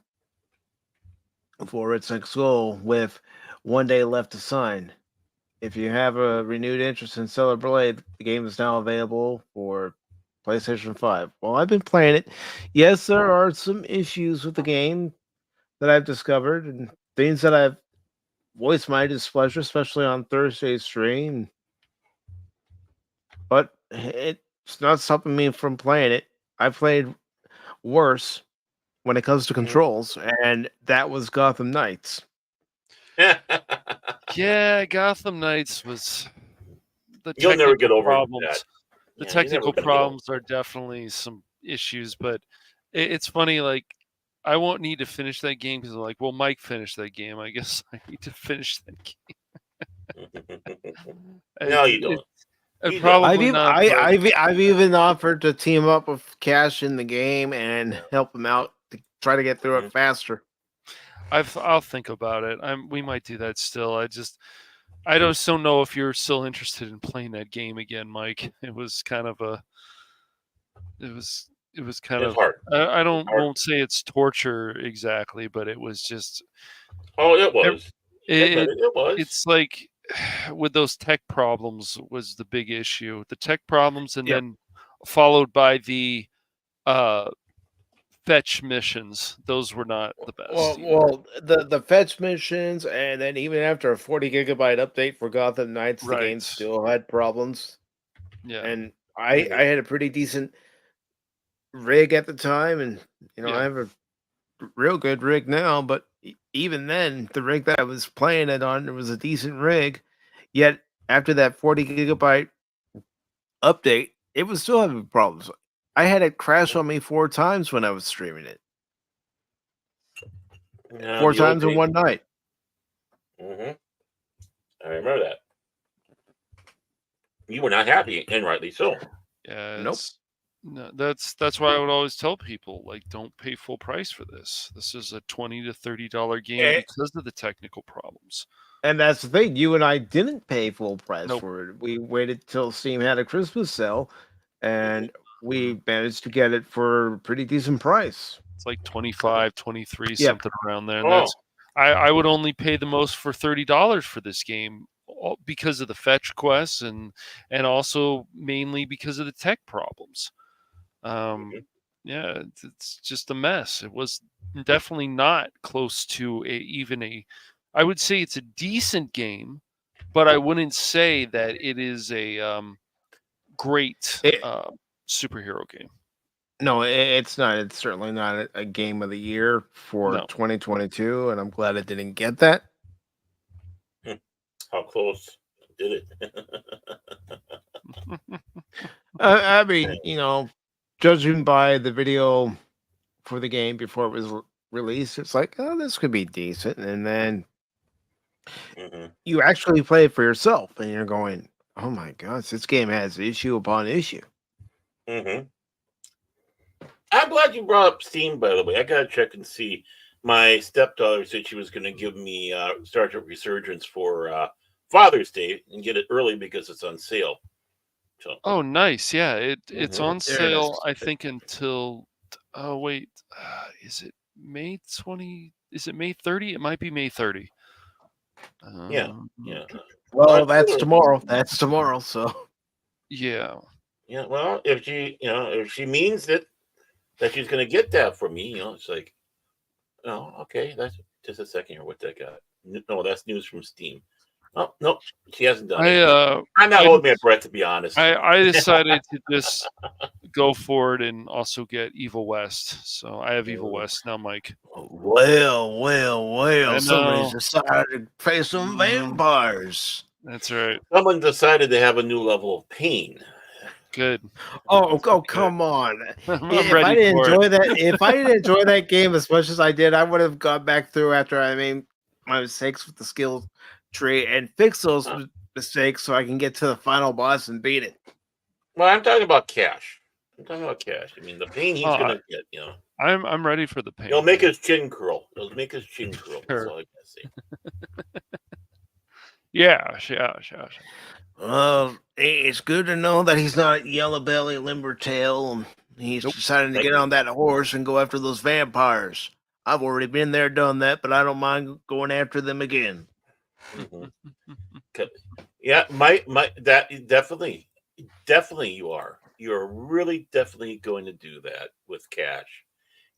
for its next goal, with 1 day left to sign. If you have a renewed interest in Stellar Blade, the game is now available for PlayStation 5. Well, I've been playing it. Yes, there are some issues with the game that I've discovered and things that I've voiced my displeasure, especially on Thursday's stream. But it's not stopping me from playing it. I played worse when it comes to controls, and that was Gotham Knights. Yeah, Gotham Knights was the You'll never get over problems. that. The Yeah, technical problems are definitely some issues, but it's funny. Like, I won't need to finish that game because I'm like, well, Mike finished that game. I guess I need to finish that game. No, you don't. Probably not. I've even offered to team up with Cash in the game and help him out to try to get through it faster. I'll think about it. We might do that still. I just don't know if you're still interested in playing that game again, Mike. It was kind of a. It was kind of hard. I won't say it's torture exactly, but it was just. Oh, it was. It was. It's like with those tech problems was the big issue. The tech problems, and then followed by the fetch missions. Those were not the best. Well, the fetch missions, and then even after a 40 gigabyte update for Gotham Knights, the game still had problems. Yeah, and I had a pretty decent rig at the time, and I have a real good rig now. But even then, the rig that I was playing it on, it was a decent rig. Yet after that 40 gigabyte update, it was still having problems. I had it crash on me 4 times when I was streaming it. 4 times in one night. I remember that. You were not happy, and rightly so. Yeah. Nope. No, that's why I would always tell people, like, don't pay full price for this. This is a $20 to $30 game because of the technical problems. And that's the thing. You and I didn't pay full price for it. We waited till Steam had a Christmas sale, and we managed to get it for a pretty decent price. It's like 25, 23, something around there. And I would only pay the most for $30 for this game because of the fetch quests and also mainly because of the tech problems. Yeah, it's just a mess. It was definitely not close to I would say it's a decent game, but I wouldn't say that it is a great superhero game. No, it's not. It's certainly not a game of the year for 2022, and I'm glad it didn't get that. How close did it? I mean, judging by the video for the game before it was released, it's like, oh, this could be decent. And then you actually play it for yourself, and you're going, oh my gosh, this game has issue upon issue. I'm glad you brought up Steam, by the way. I gotta check and see. My stepdaughter said she was going to give me Star Trek Resurgence for Father's Day and get it early because it's on sale. So. Oh, nice! Yeah, it's on sale. I think until is it May 20? Is it May 30? It might be May 30. Yeah. Well, that's tomorrow. That's tomorrow. So. Yeah. Yeah. Well, if she means that she's going to get that for me, it's like, oh, okay. That's just a second here. What that got? No, that's news from Steam. Oh no, she hasn't done it. I'm not holding my breath, to be honest. I decided to just go for it and also get Evil West. So I have Evil West now, Mike. Well. Somebody's decided to face some vampires. That's right. Someone decided to have a new level of pain. Good. Oh, come on! If I didn't enjoy that game as much as I did, I would have gone back through after I made my mistakes with the skill tree and fix those mistakes so I can get to the final boss and beat it. Well, I'm talking about Cash. I mean, the pain he's gonna get. I'm ready for the pain. It'll make his chin curl. That's all I gotta say. Yeah. It's good to know that he's not Yellow Belly, Limber Tail, and he's deciding to get on that horse and go after those vampires. I've already been there, done that, but I don't mind going after them again. Yeah, my that definitely you are. You're really definitely going to do that with Cash.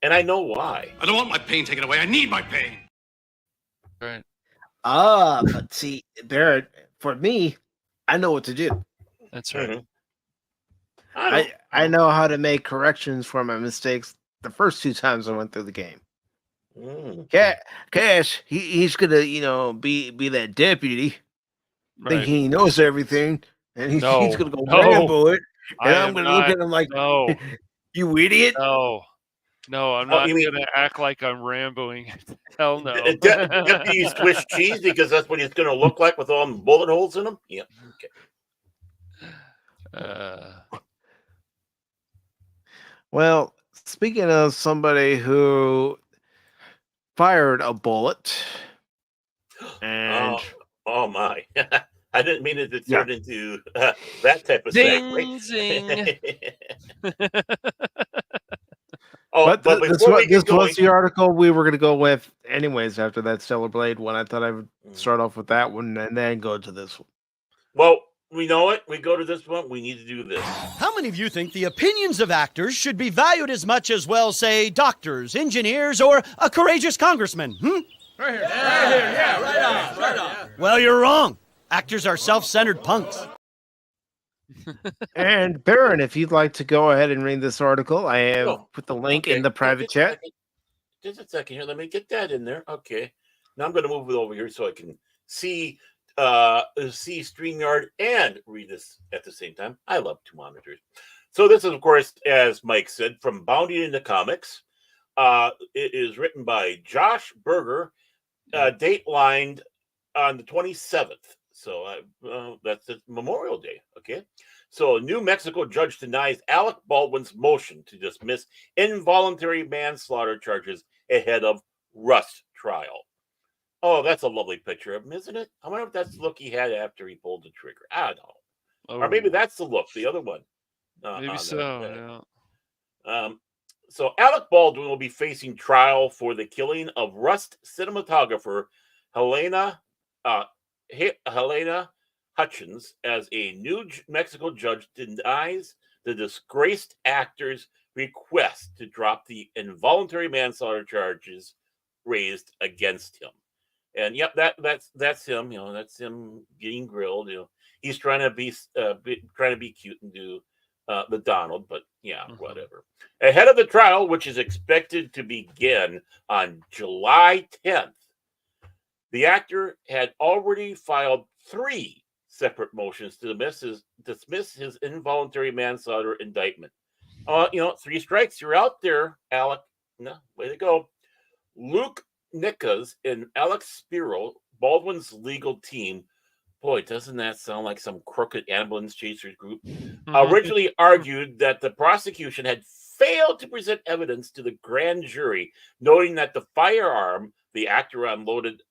And I know why. I don't want my pain taken away. I need my pain. Right. But see, Barrett, for me, I know what to do. That's right. I know how to make corrections for my mistakes the first 2 times I went through the game. Cash, he's gonna, be that deputy, thinking he knows everything, and he's gonna go Rambo it, and I'm gonna look at him like, no, you idiot. No, I'm not going to act like I'm Ramboing. Hell no. Deputy Swiss cheese, because that's what he's going to look like with all the bullet holes in him? Yeah. Okay. Well, speaking of somebody who fired a bullet, and oh my. I didn't mean it to turn into that type of segue. Zing. But this was the article we were going to go with anyways after that Stellar Blade one. I thought I would start off with that one and then go to this one. Well, we know it. We go to this one. We need to do this. How many of you think the opinions of actors should be valued as much as, well, say, doctors, engineers, or a courageous congressman? Right here. Yeah, right on. Well, you're wrong. Actors are self-centered punks. And Baron, if you'd like to go ahead and read this article, I have put the link in the private chat. Just a second here. Let me get that in there. Okay. Now I'm going to move it over here so I can see StreamYard and read this at the same time. I love 2 monitors. So this is, of course, as Mike said, from Bounding into Comics. It is written by Josh Berger, datelined on the 27th. So that's Memorial Day. Okay. So a New Mexico judge denies Alec Baldwin's motion to dismiss involuntary manslaughter charges ahead of Rust trial. Oh, that's a lovely picture of him, isn't it? I wonder if that's the look he had after he pulled the trigger. I don't know. Or maybe that's the look, the other one. Maybe so, yeah. So Alec Baldwin will be facing trial for the killing of Rust cinematographer Helena Hutchins as a New Mexico judge denies the disgraced actor's request to drop the involuntary manslaughter charges raised against him. And yep, that's him. That's him getting grilled. He's trying to be cute and do the Donald, but whatever. Ahead of the trial, which is expected to begin on July 10th, the actor had already filed 3 separate motions to dismiss his involuntary manslaughter indictment. 3 strikes, you're out there, Alec. No, way to go. Luke Nickas and Alex Spiro, Baldwin's legal team. Boy, doesn't that sound like some crooked ambulance chasers group? Originally argued that the prosecution had failed to present evidence to the grand jury, noting that the firearm the actor unloaded.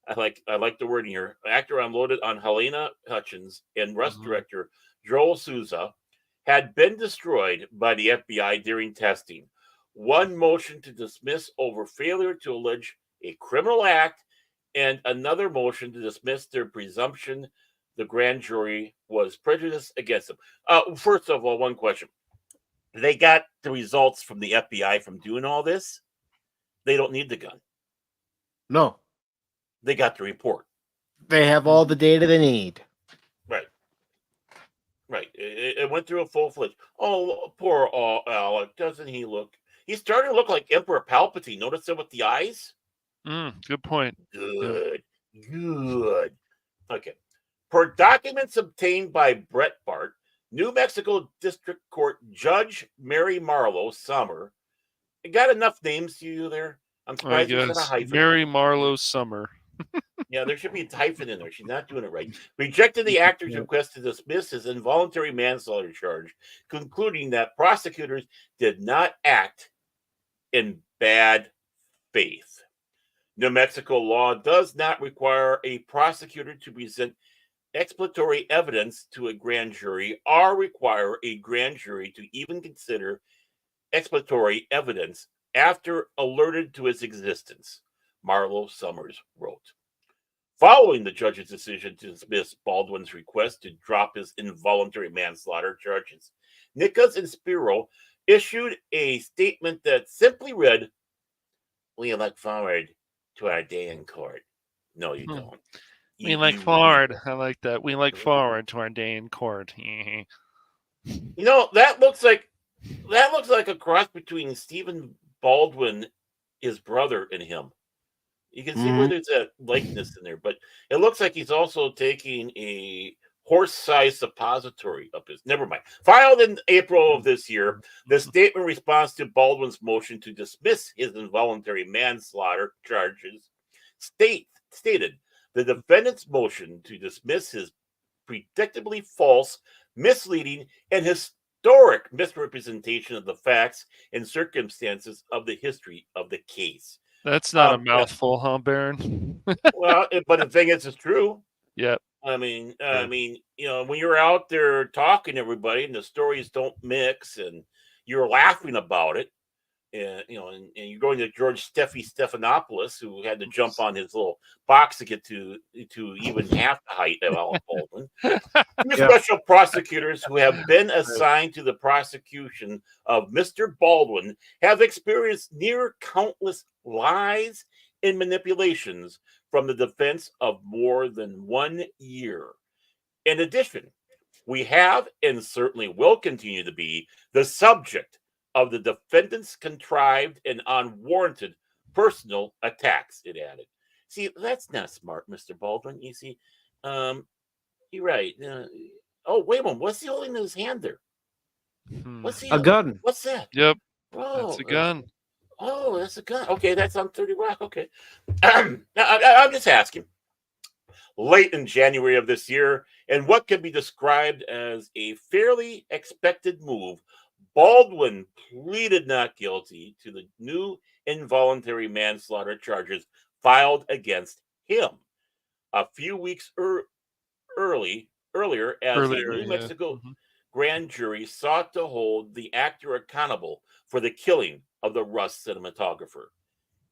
I like the wording here. The actor unloaded on Helena Hutchins and Rust director Joel Souza had been destroyed by the FBI during testing. 1 motion to dismiss over failure to allege a criminal act, and another motion to dismiss their presumption the grand jury was prejudiced against them. First of all, one question. They got the results from the FBI from doing all this. They don't need the gun. No. They got the report. They have all the data they need. Right. It went through a full-fledged. Oh, poor Alec. Doesn't he look? He's starting to look like Emperor Palpatine. Notice it with the eyes? Good point. Good. Okay. Per documents obtained by Brett Bart, New Mexico District Court Judge Mary Marlowe Summer. I got enough names to you there? I'm surprised there's not a hyphen. Mary Marlowe Summer. Yeah, there should be a hyphen in there. She's not doing it right. Rejected the actor's request to dismiss his involuntary manslaughter charge, concluding that prosecutors did not act in bad faith. New Mexico law does not require a prosecutor to present exploratory evidence to a grand jury or require a grand jury to even consider exploratory evidence after alerted to its existence, Marlo Summers wrote. Following the judge's decision to dismiss Baldwin's request to drop his involuntary manslaughter charges, Nichols and Spiro issued a statement that simply read, "We look forward to our day in court." No, you don't. We look forward. I like that. We look forward to our day in court. You know, that looks like a cross between Stephen Baldwin, his brother, and him. You can see where there's a likeness in there, but it looks like he's also taking a horse-sized suppository up his. Never mind. Filed in April of this year, the statement response to Baldwin's motion to dismiss his involuntary manslaughter charges stated the defendant's motion to dismiss his predictably false, misleading, and historic misrepresentation of the facts and circumstances of the history of the case. That's not a mouthful, huh, Baron? Well, but the thing is, it's true. Yep. I mean, you know, when you're out there talking to everybody and the stories don't mix and you're laughing about it, and you know, and you're going to George Stephanopoulos, who had to jump on his little box to get to even half the height of Alec Baldwin. Two special prosecutors who have been assigned to the prosecution of Mr. Baldwin have experienced near countless lies and manipulations from the defense of more than 1 year. In addition, we have and certainly will continue to be the subject of the defendant's contrived and unwarranted personal attacks, it added. See, that's not smart, Mr. Baldwin. You see, you're right. Oh, wait a moment. What's he holding in his hand there? What's he? A gun. What's that? Yep. Oh, that's a gun. Oh, that's a gun. Okay, that's on 30 Rock. Okay. I'm just asking. Late in January of this year, in what can be described as a fairly expected move, Baldwin pleaded not guilty to the new involuntary manslaughter charges filed against him. A few weeks earlier, as the New Mexico grand jury sought to hold the actor accountable for the killing of the Rust cinematographer.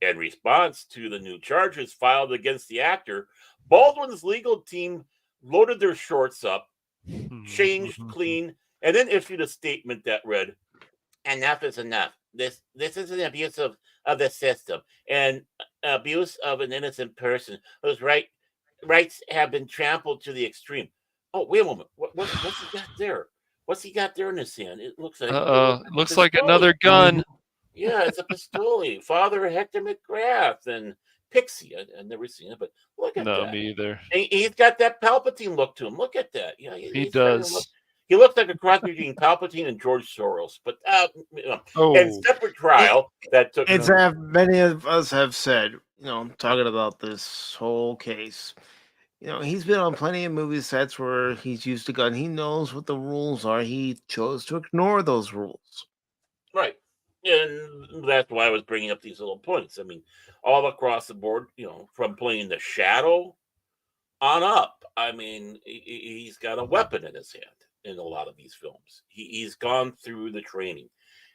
In response to the new charges filed against the actor, Baldwin's legal team loaded their shorts up, changed clean, and then issued a statement that read, "Enough is enough. This is an abuse of the system and abuse of an innocent person whose rights have been trampled to the extreme." Oh, wait a moment. What's he got there? What's he got there in his hand? It looks like looks like another gun. Yeah, it's a pistole. Father Hector McGrath and Pixie. I've never seen it, but look at that. No, me either. And he's got that Palpatine look to him. Look at that. Yeah, he does. He looks like a cross between Palpatine and George Soros. But and separate trial that took. It's many of us have said, you know, talking about this whole case. You know, he's been on plenty of movie sets where he's used a gun. He knows what the rules are. He chose to ignore those rules. Right. And that's why I was bringing up these little points. I mean, all across the board, you know, from playing the Shadow on up. I mean, he's got a weapon in his hand in a lot of these films. He's gone through the training.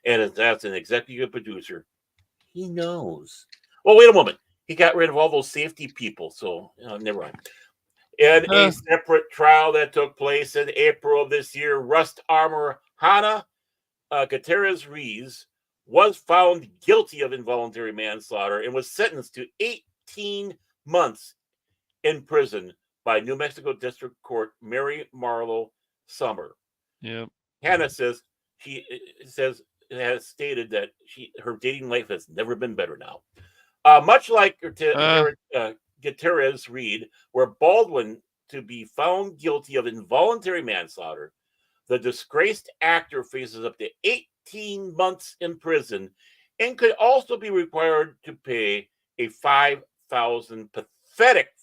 And as an executive producer, he knows. Well, wait a moment. He got rid of all those safety people. So, never mind. In a separate trial that took place in April of this year, Rust Armor Hannah Gutierrez-Rees was found guilty of involuntary manslaughter and was sentenced to 18 months in prison by New Mexico District Court Mary Marlo Summer. Yep. Hannah has stated that her dating life has never been better now. Much like Gutierrez-Reed, where Baldwin to be found guilty of involuntary manslaughter, the disgraced actor faces up to 18 months in prison and could also be required to pay a pathetic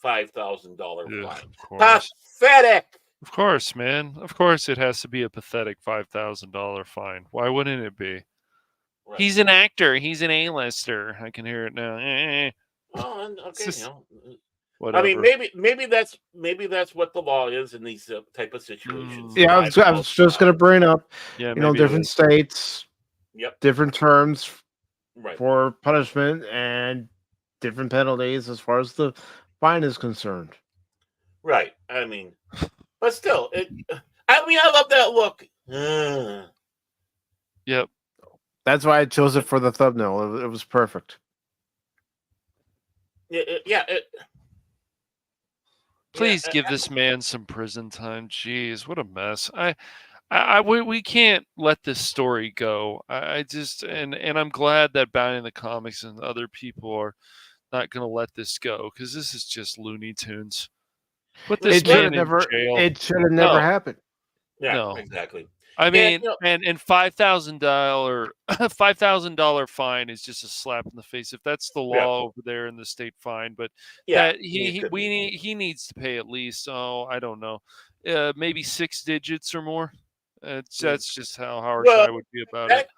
$5,000 fine. Pathetic. Of course, man. Of course, it has to be a pathetic $5,000 fine. Why wouldn't it be? Right. He's an actor. He's an A-lister. I can hear it now. Oh, and okay, Just, you know. whatever. I mean, maybe that's what the law is in these type of situations. Yeah, I was just going to bring up, Yeah, different states, Yep. different terms Right. for punishment and different penalties as far as the fine is concerned. Right. I mean, but still, I love that look. Yep. That's why I chose it for the thumbnail. It was perfect. Please give this man some prison time. Jeez, what a mess. We can't let this story go. I just and I'm glad that Bounty in the Comics and other people are not going to let this go, because this is just Looney Tunes. Put this man in jail. It should have never happened. Yeah, No. exactly. I mean, and $5,000 fine is just a slap in the face if that's the law over there in the state fine. But that he needs to pay at least, I don't know, maybe 6 digits or more. That's just how harsh I would be about it.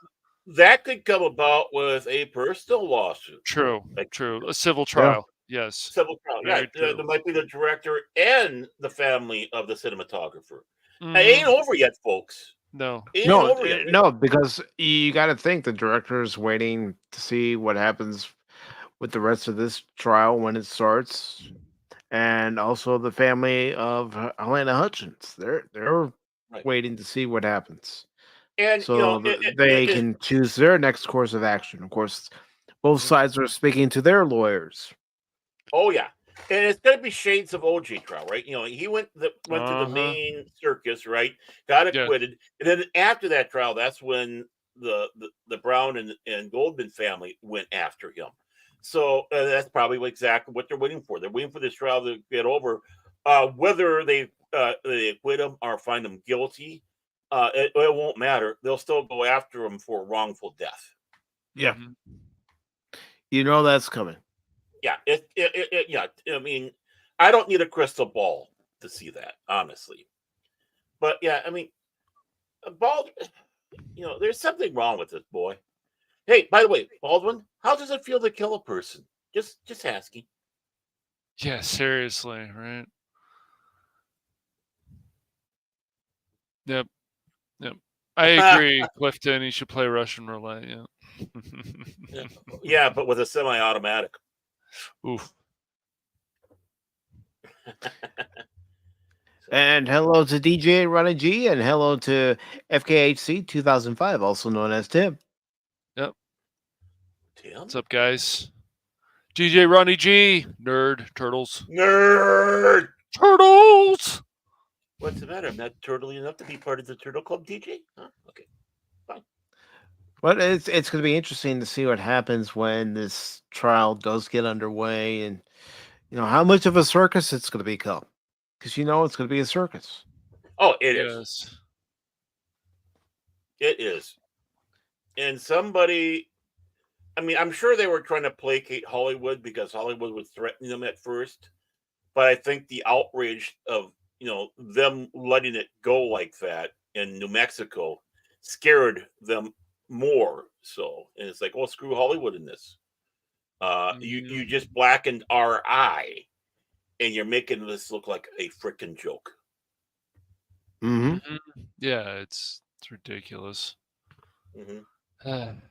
That could come about with a personal lawsuit. True. A civil trial. Yes. Civil trial. There might be the director and the family of the cinematographer. It ain't over yet, folks. No, because you got to think the director is waiting to see what happens with the rest of this trial when it starts, and also the family of Helena Hutchins. They're waiting to see what happens, and so they can choose their next course of action. Of course, both sides are speaking to their lawyers. Oh yeah. And it's going to be shades of OJ trial, right? He went to the main circus, right? Got acquitted, and then after that trial, that's when the Brown and Goldman family went after him. So that's probably exactly what they're waiting for. They're waiting for this trial to get over. Whether they acquit him or find him guilty, it won't matter. They'll still go after him for wrongful death. Yeah, that's coming. Yeah, I mean, I don't need a crystal ball to see that, honestly. But yeah, I mean, Baldwin, there's something wrong with this boy. Hey, by the way, Baldwin, how does it feel to kill a person? Just asking. Yeah, seriously, right? Yep. I agree, Clifton. He should play Russian roulette. Yeah. Yeah, but with a semi-automatic. Oof. And hello to DJ Ronnie G, and hello to FKHC 2005, also known as Tim. Yep. Tim? What's up, guys? DJ Ronnie G, nerd turtles. Nerd turtles. What's the matter? I'm not turtly enough to be part of the Turtle Club, DJ? Huh? Okay, fine. Well, it's going to be interesting to see what happens when this trial does get underway, and how much of a circus it's going to become, because it's going to be a circus. Oh, it is. It is. And somebody, I mean, I'm sure they were trying to placate Hollywood because Hollywood was threatening them at first, but I think the outrage of them letting it go like that in New Mexico scared them more. So, and it's like, oh, screw Hollywood in this. You just blackened our eye, and you're making this look like a freaking joke. Mm-hmm. Yeah, it's ridiculous. Mm-hmm.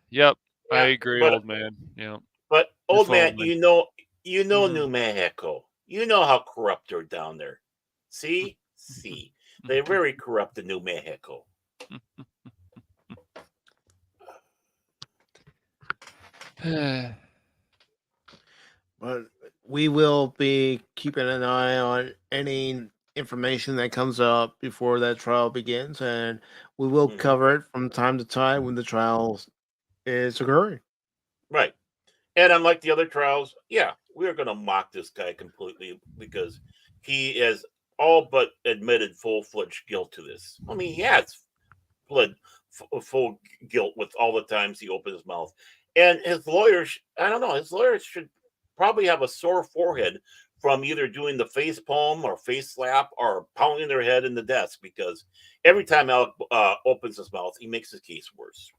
Yep, I agree, old man. Yeah, but old man, New Mexico. You know how corrupt they're down there. See, they're very corrupt in New Mexico. But we will be keeping an eye on any information that comes up before that trial begins, and we will cover it from time to time when the trial is occurring. Right. And unlike the other trials, we are going to mock this guy completely because he has all but admitted full-fledged guilt to this. I mean, he has pled full guilt with all the times he opened his mouth. And his lawyers, I don't know, his lawyers should probably have a sore forehead from either doing the face palm or face slap or pounding their head in the desk, because every time Alec opens his mouth, he makes his case worse.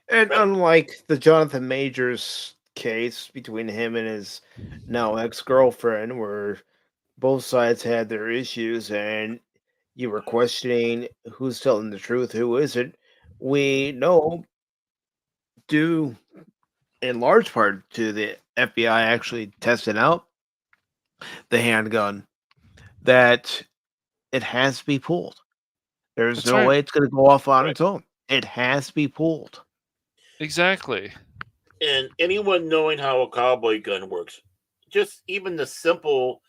And unlike the Jonathan Majors case between him and his now ex-girlfriend, where both sides had their issues, and you were questioning who's telling the truth, who isn't. We know, due in large part to the FBI actually testing out the handgun, that it has to be pulled. There's That's no right. way it's going to go off on Right. its own. It has to be pulled. Exactly. And anyone knowing how a cowboy gun works, just even the simple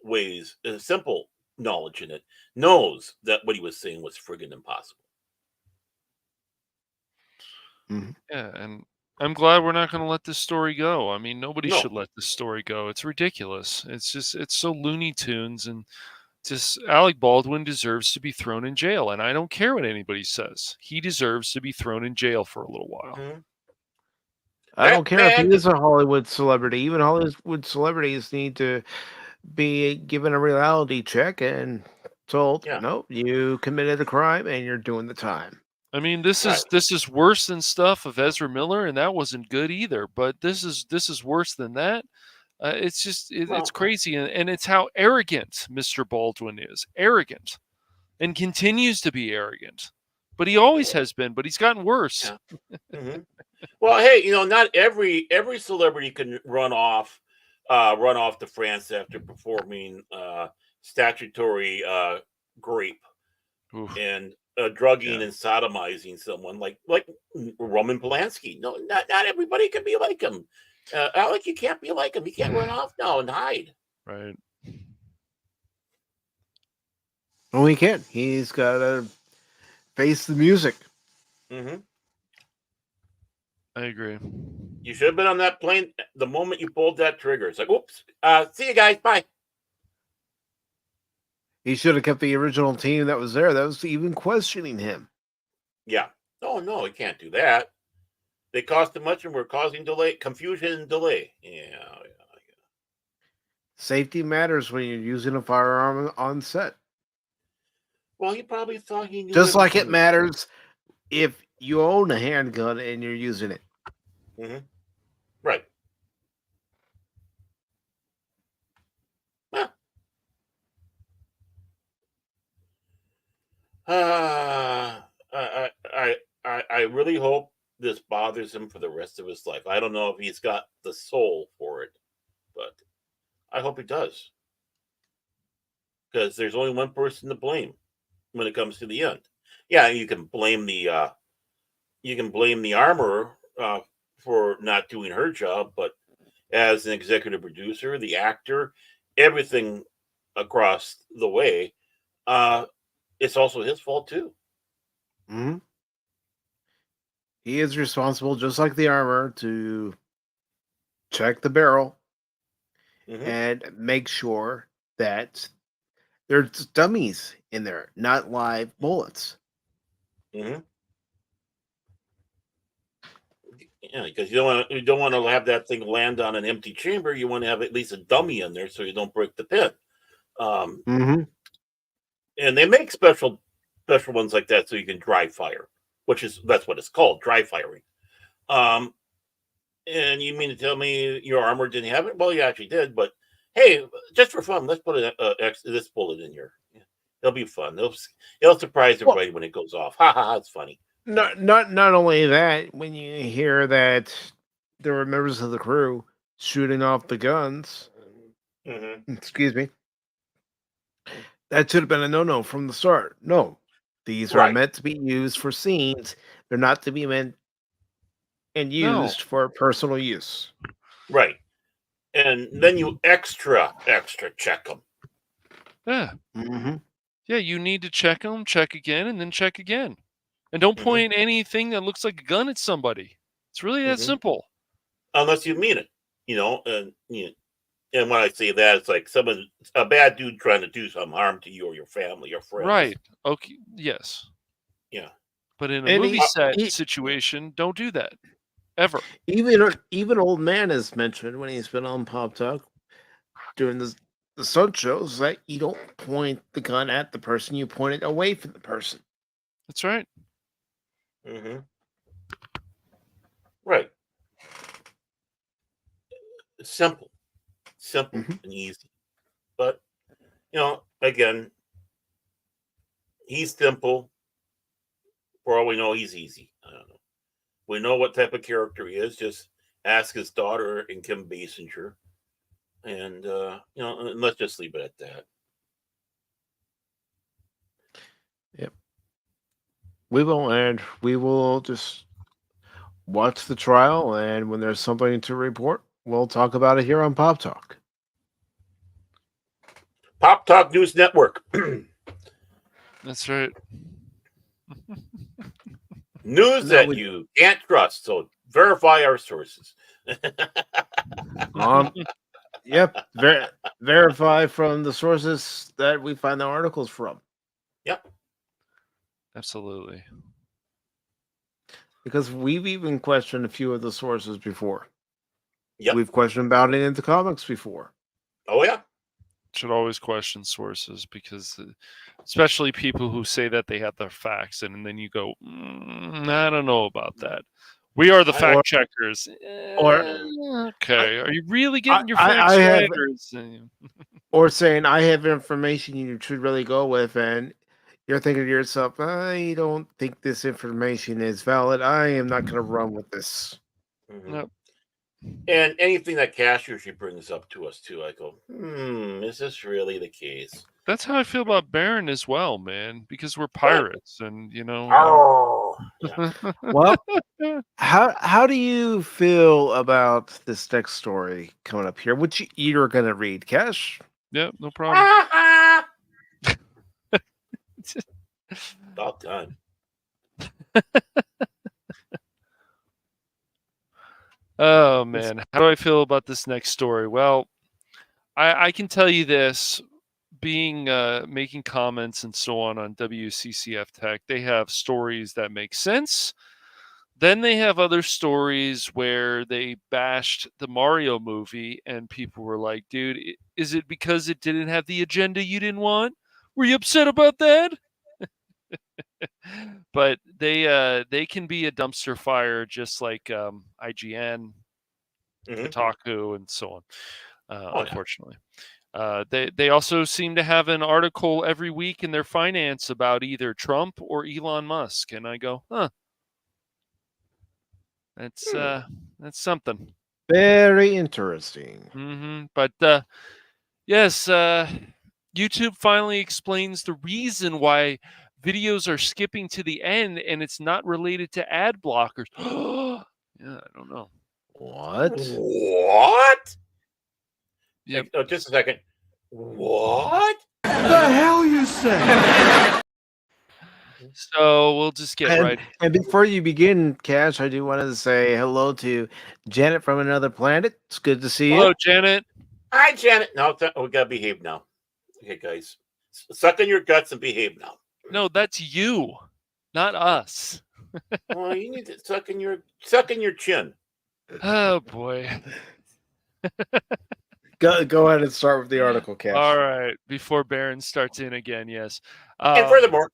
ways, simple knowledge in it, knows that what he was saying was friggin' impossible. Yeah, and I'm glad we're not going to let this story go. I mean, nobody No. should let this story go. It's ridiculous. It's so Looney Tunes, and just Alec Baldwin deserves to be thrown in jail. And I don't care what anybody says. He deserves to be thrown in jail for a little while. I don't care if he man- is a Hollywood celebrity. Even Hollywood celebrities need to be given a reality check and told, Yeah. no, you committed a crime and you're doing the time. I mean, this is worse than stuff of Ezra Miller, and that wasn't good either. But this is worse than that. It's just it's crazy, and it's how arrogant Mr. Baldwin is. Arrogant, and continues to be arrogant. But he always has been. But he's gotten worse. Yeah. Well, hey, not every celebrity can run off to France after performing statutory grape and drugging and sodomizing someone like Roman Polanski. No, not everybody can be like him. Alec, you can't be like him. You can't run off now and hide. Right. Well, he can't. He's got to face the music. I agree. You should have been on that plane the moment you pulled that trigger. It's like, oops. See you guys. Bye. He should have kept the original team that was there. That was even questioning him. Yeah. Oh, no, he can't do that. They cost too much and we're causing confusion and delay. Yeah. Safety matters when you're using a firearm on set. Well, he probably thought he knew. Just like it matters if you own a handgun and you're using it. Right. I really hope this bothers him for the rest of his life. I don't know if he's got the soul for it, but I hope he does. Because there's only one person to blame when it comes to the end. Yeah, you can blame the armorer for not doing her job, but as an executive producer, the actor, everything across the way, it's also his fault too. He is responsible, just like the armorer, to check the barrel and make sure that there's dummies in there, not live bullets. Yeah, because you don't want to have that thing land on an empty chamber. You want to have at least a dummy in there so you don't break the pin. And they make special ones like that so you can dry fire, that's what it's called, dry firing. And you mean to tell me your armor didn't have it? Well, you actually did, but hey, just for fun, let's put this bullet in here. It'll be fun. It'll surprise everybody when it goes off. Ha ha! It's funny. Not only that, when you hear that there were members of the crew shooting off the guns, excuse me, that should have been a no-no from the start. No, these are meant to be used for scenes. They're not to be meant and used for personal use. Right. And then you extra check them. Yeah. Yeah, you need to check them, check again, and then check again. And don't point anything that looks like a gun at somebody. It's really that simple. Unless you mean it, and when I say that, it's like a bad dude trying to do some harm to you or your family or friends. Right. Okay. Yes. Yeah. But in a movie set situation, don't do that. Ever. Even Old Man has mentioned when he's been on Pop Talk doing the stunt shows that you don't point the gun at the person, you point it away from the person. That's right. Right. simple and easy. But again, he's simple. For all we know, he's easy. I don't know. We know what type of character he is. Just ask his daughter and Kim Basinger, and and let's just leave it at that. Yep. We will just watch the trial, and when there's something to report, we'll talk about it here on Pop Talk. Pop Talk News Network. That's right. News that you can't trust, so verify our sources. Yep. Verify from the sources that we find the articles from. Yep. Absolutely. Because we've even questioned a few of the sources before. Yep. We've questioned about it in the comics before. Oh, yeah. Should always question sources, because especially people who say that they have their facts, and then you go, I don't know about that. We are the fact checkers. Okay, are you really getting your facts right? Or saying, I have information you should really go with, and you're thinking to yourself, I don't think this information is valid. I am not going to run with this. Mm-hmm. Nope. And anything that Cash usually brings up to us, too, I go, is this really the case? That's how I feel about Baron as well, man, because we're pirates, and, Oh, yeah. Well, how do you feel about this next story coming up here, which you're going to read, Cash? Yeah, no problem. About done. Oh, man. How do I feel about this next story? Well, I can tell you this. Being making comments and so on WCCFTECH, they have stories that make sense. Then they have other stories where they bashed the Mario movie, and people were like, dude, is it because it didn't have the agenda you didn't want? Were you upset about that? But they can be a dumpster fire, just like IGN, Kotaku, and so on, unfortunately. They also seem to have an article every week in their finance about either Trump or Elon Musk, and I go, that's something. Very interesting. But yes, YouTube finally explains the reason why videos are skipping to the end, and it's not related to ad blockers. Yeah, I don't know. What? Yep. Just a second. What? The hell you say? So we'll just get right. And before you begin, Cash, I do want to say hello to Janet from another planet. It's good to see you. Hello, Janet. Hi, Janet. No, we gotta behave now. Okay, guys, suck in your guts and behave now. No, that's you, not us. Well, you need to suck in your chin. Oh boy. Go ahead and start with the article, Cash. All right, before Baron starts in again, yes. And furthermore.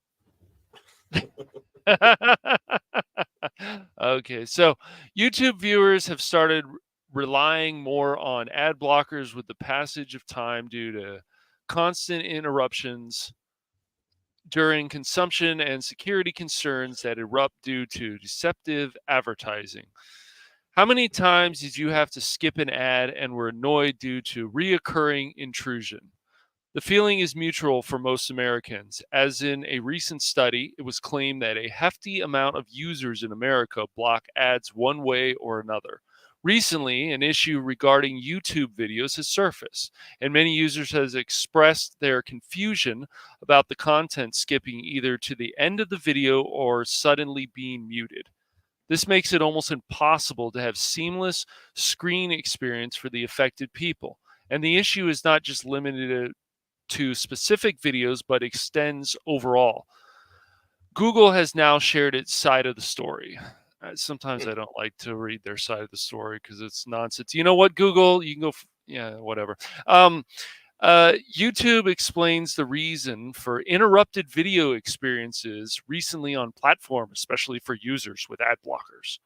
Okay, so YouTube viewers have started relying more on ad blockers with the passage of time due to constant interruptions during consumption and security concerns that erupt due to deceptive advertising. How many times did you have to skip an ad and were annoyed due to reoccurring intrusion? The feeling is mutual for most Americans. As in a recent study, it was claimed that a hefty amount of users in America block ads one way or another. Recently, an issue regarding YouTube videos has surfaced, and many users have expressed their confusion about the content skipping either to the end of the video or suddenly being muted. This makes it almost impossible to have seamless screen experience for the affected people. And the issue is not just limited to specific videos, but extends overall. Google has now shared its side of the story. Sometimes I don't like to read their side of the story because it's nonsense. You know what, Google? You can go, whatever. YouTube explains the reason for interrupted video experiences recently on platform, especially for users with ad blockers.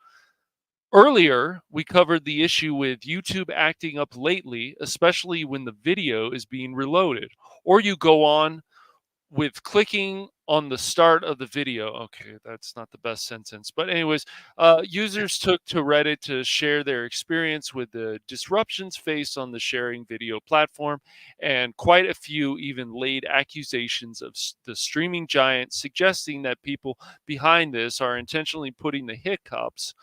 Earlier, we covered the issue with YouTube acting up lately, especially when the video is being reloaded, or you go on with clicking on the start of the video. Okay, that's not the best sentence. But anyways, users took to Reddit to share their experience with the disruptions faced on the sharing video platform, and quite a few even laid accusations of the streaming giant, suggesting that people behind this are intentionally putting the hiccups,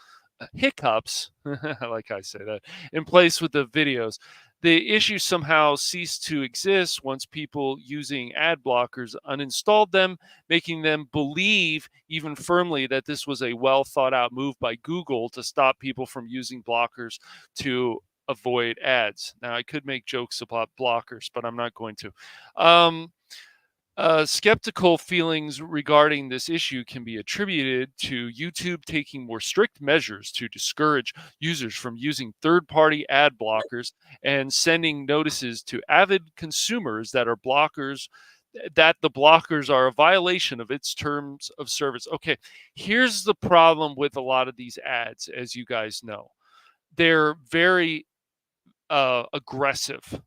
like I say that, in place with the videos. The issue somehow ceased to exist once people using ad blockers uninstalled them, making them believe even firmly that this was a well thought out move by Google to stop people from using blockers to avoid ads. Now, I could make jokes about blockers, but I'm not going to. Skeptical feelings regarding this issue can be attributed to YouTube taking more strict measures to discourage users from using third-party ad blockers and sending notices to avid consumers that the blockers are a violation of its terms of service. Okay, here's the problem with a lot of these ads, as you guys know. They're very aggressive.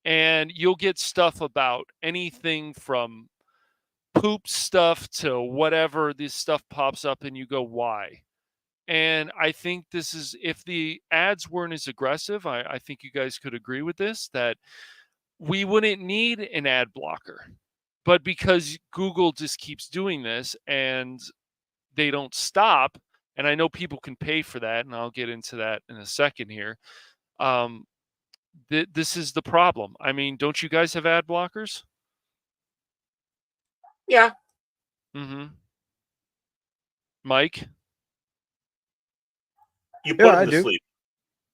And you'll get stuff about anything from poop stuff to whatever. This stuff pops up and you go, why? And I think this is, if the ads weren't as aggressive, I think you guys could agree with this, that we wouldn't need an ad blocker. But because Google just keeps doing this and they don't stop, and I know people can pay for that, and I'll get into that in a second here. This is the problem. I mean, don't you guys have ad blockers? Yeah. Mm-hmm. Mike? You put him to sleep.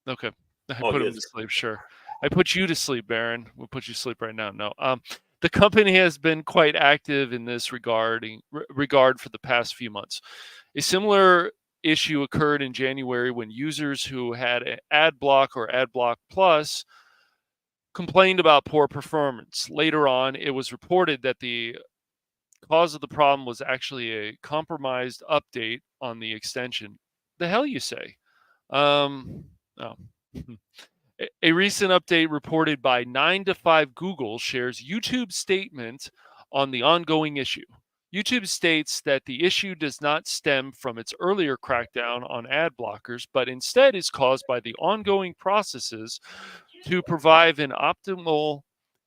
Okay. I put him to sleep, sure. I put you to sleep, Baron. We'll put you to sleep right now. No. The company has been quite active in this regard for the past few months. A similar issue occurred in January when users who had an ad block or ad block plus complained about poor performance. Later on, it was reported that the cause of the problem was actually a compromised update on the extension. The hell you say? A recent update reported by 9 to 5 Google shares YouTube's statement on the ongoing issue. YouTube states that the issue does not stem from its earlier crackdown on ad blockers, but instead is caused by the ongoing processes to provide an optimal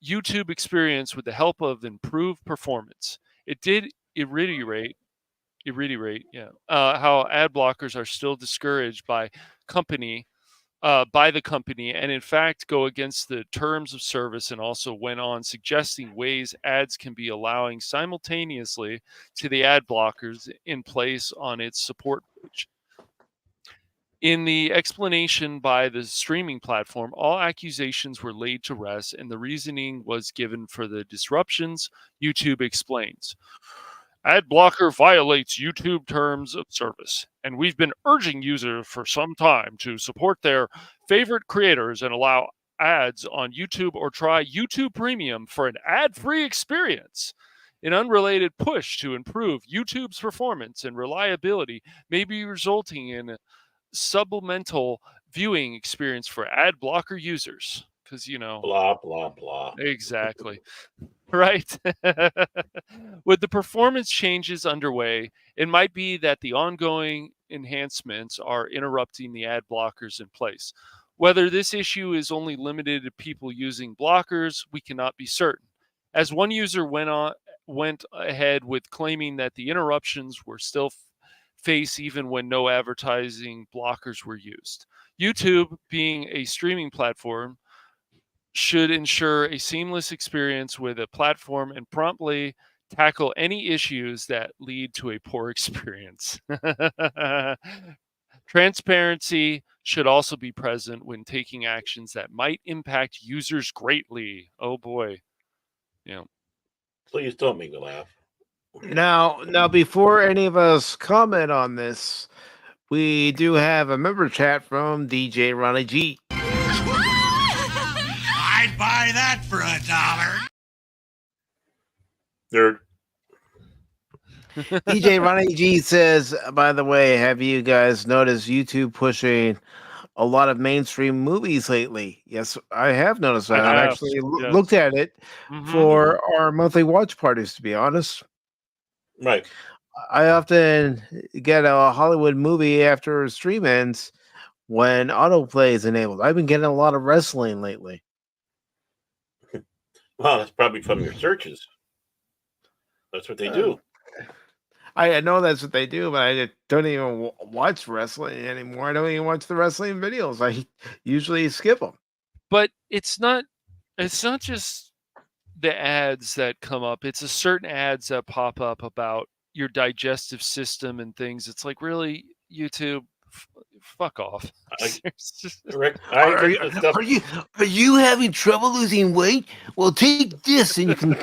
YouTube experience with the help of improved performance. It did reiterate how ad blockers are still discouraged by the company, and in fact go against the terms of service, and also went on suggesting ways ads can be allowing simultaneously to the ad blockers in place on its support page. In the explanation by the streaming platform, all accusations were laid to rest, and the reasoning was given for the disruptions. YouTube explains. Ad blocker violates YouTube terms of service, and we've been urging users for some time to support their favorite creators and allow ads on YouTube or try YouTube Premium for an ad-free experience. An unrelated push to improve YouTube's performance and reliability may be resulting in a supplemental viewing experience for ad blocker users. Because, blah, blah, blah. Exactly. Right. With the performance changes underway, it might be that the ongoing enhancements are interrupting the ad blockers in place. Whether this issue is only limited to people using blockers, we cannot be certain. As one user went ahead with claiming that the interruptions were still face even when no advertising blockers were used. YouTube, being a streaming platform, should ensure a seamless experience with a platform and promptly tackle any issues that lead to a poor experience. Transparency should also be present when taking actions that might impact users greatly. Oh boy. Yeah. Please don't make me laugh. Now, before any of us comment on this, we do have a member chat from DJ Ronnie G. I'd buy that for $1. Nerd. EJ Ronnie G says, by the way, have you guys noticed YouTube pushing a lot of mainstream movies lately? Yes, I have noticed that. I've actually looked at it for our monthly watch parties, to be honest. Right. I often get a Hollywood movie after a stream ends when autoplay is enabled. I've been getting a lot of wrestling lately. Well, that's probably from your searches. That's what they do. I know that's what they do, but I don't even watch wrestling anymore. I don't even watch the wrestling videos. I usually skip them. But it's not just the ads that come up. It's a certain ads that pop up about your digestive system and things. It's like, really, YouTube, fuck off. Are you having trouble losing weight? Well, take this and you can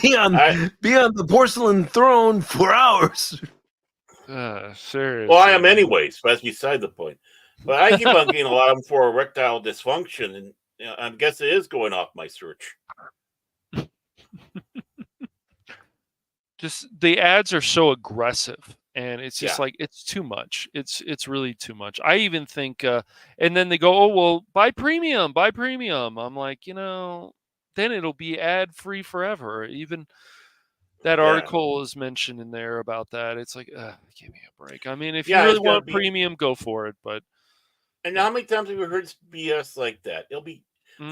be on the porcelain throne for hours. Seriously. Well, I am anyways, but that's beside the point. But I keep on getting a lot of them for erectile dysfunction, and I guess it is going off my search. Just the ads are so aggressive, and it's just like it's too much. It's really too much. I even think, and then they go, "Oh well, buy premium." I'm like, then it'll be ad free forever. Even that article is mentioned in there about that. It's like, give me a break. I mean, if you really want premium, go for it. But how many times have we heard BS like that? It'll be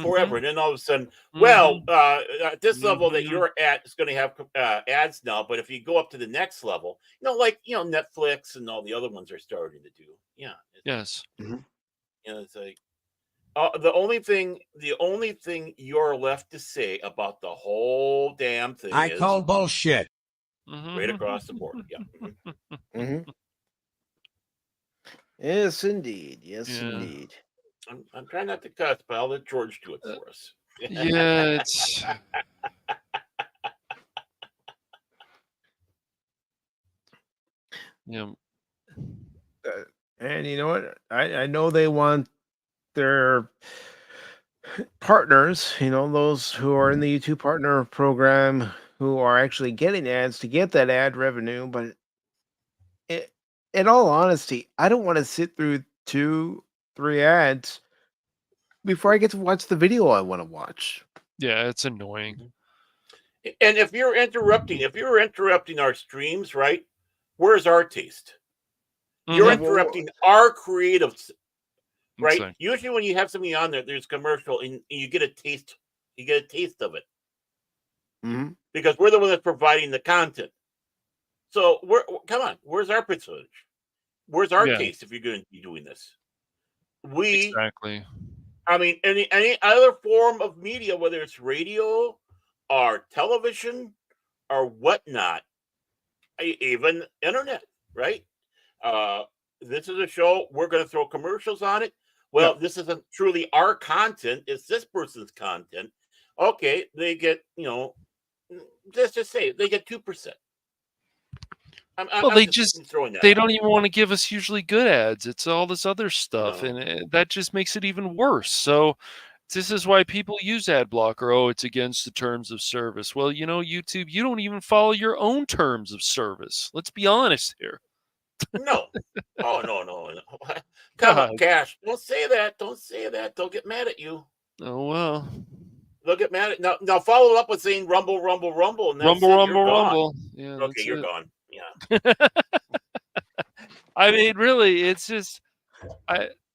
forever, and then all of a sudden, at this level that you're at is going to have ads now. But if you go up to the next level, like Netflix and all the other ones are starting to do. Yeah. Yes. It's like the only thing you're left to say about the whole damn thing I call bullshit. Right across the board. Yeah. Yes, indeed. Yes, indeed. I'm trying not to cuss, but I'll let George do it for us. Yeah, it's. And you know what? I know they want their partners, those who are in the YouTube partner program who are actually getting ads to get that ad revenue. But in all honesty, I don't want to sit through 2-3 ads before I get to watch the video I want to watch. Yeah, it's annoying. And if you're interrupting our streams, right? Where's our taste? You're interrupting our creatives, right? Exactly. Usually when you have something on there, there's commercial and you get a taste. You get a taste of it. Because we're the one that's providing the content. So come on, where's our percentage? Where's our taste if you're going to be doing this? Exactly. I mean, any other form of media, whether it's radio or television or whatnot, even internet, right? This is a show, we're going to throw commercials on it. Well, this isn't truly our content, it's this person's content. Okay, they get, let's just say they get 2%. They don't even want to give us usually good ads. It's all this other stuff, and that just makes it even worse. So this is why people use ad blocker. Oh, it's against the terms of service. Well, YouTube, you don't even follow your own terms of service. Let's be honest here. No. Oh, no. Come on, Cash. Don't say that. Don't say that. They'll get mad at you. Oh, well. They'll get mad at now follow up with saying rumble, rumble, rumble. And rumble. Yeah, okay, you're gone. Yeah. I mean, really, it's just,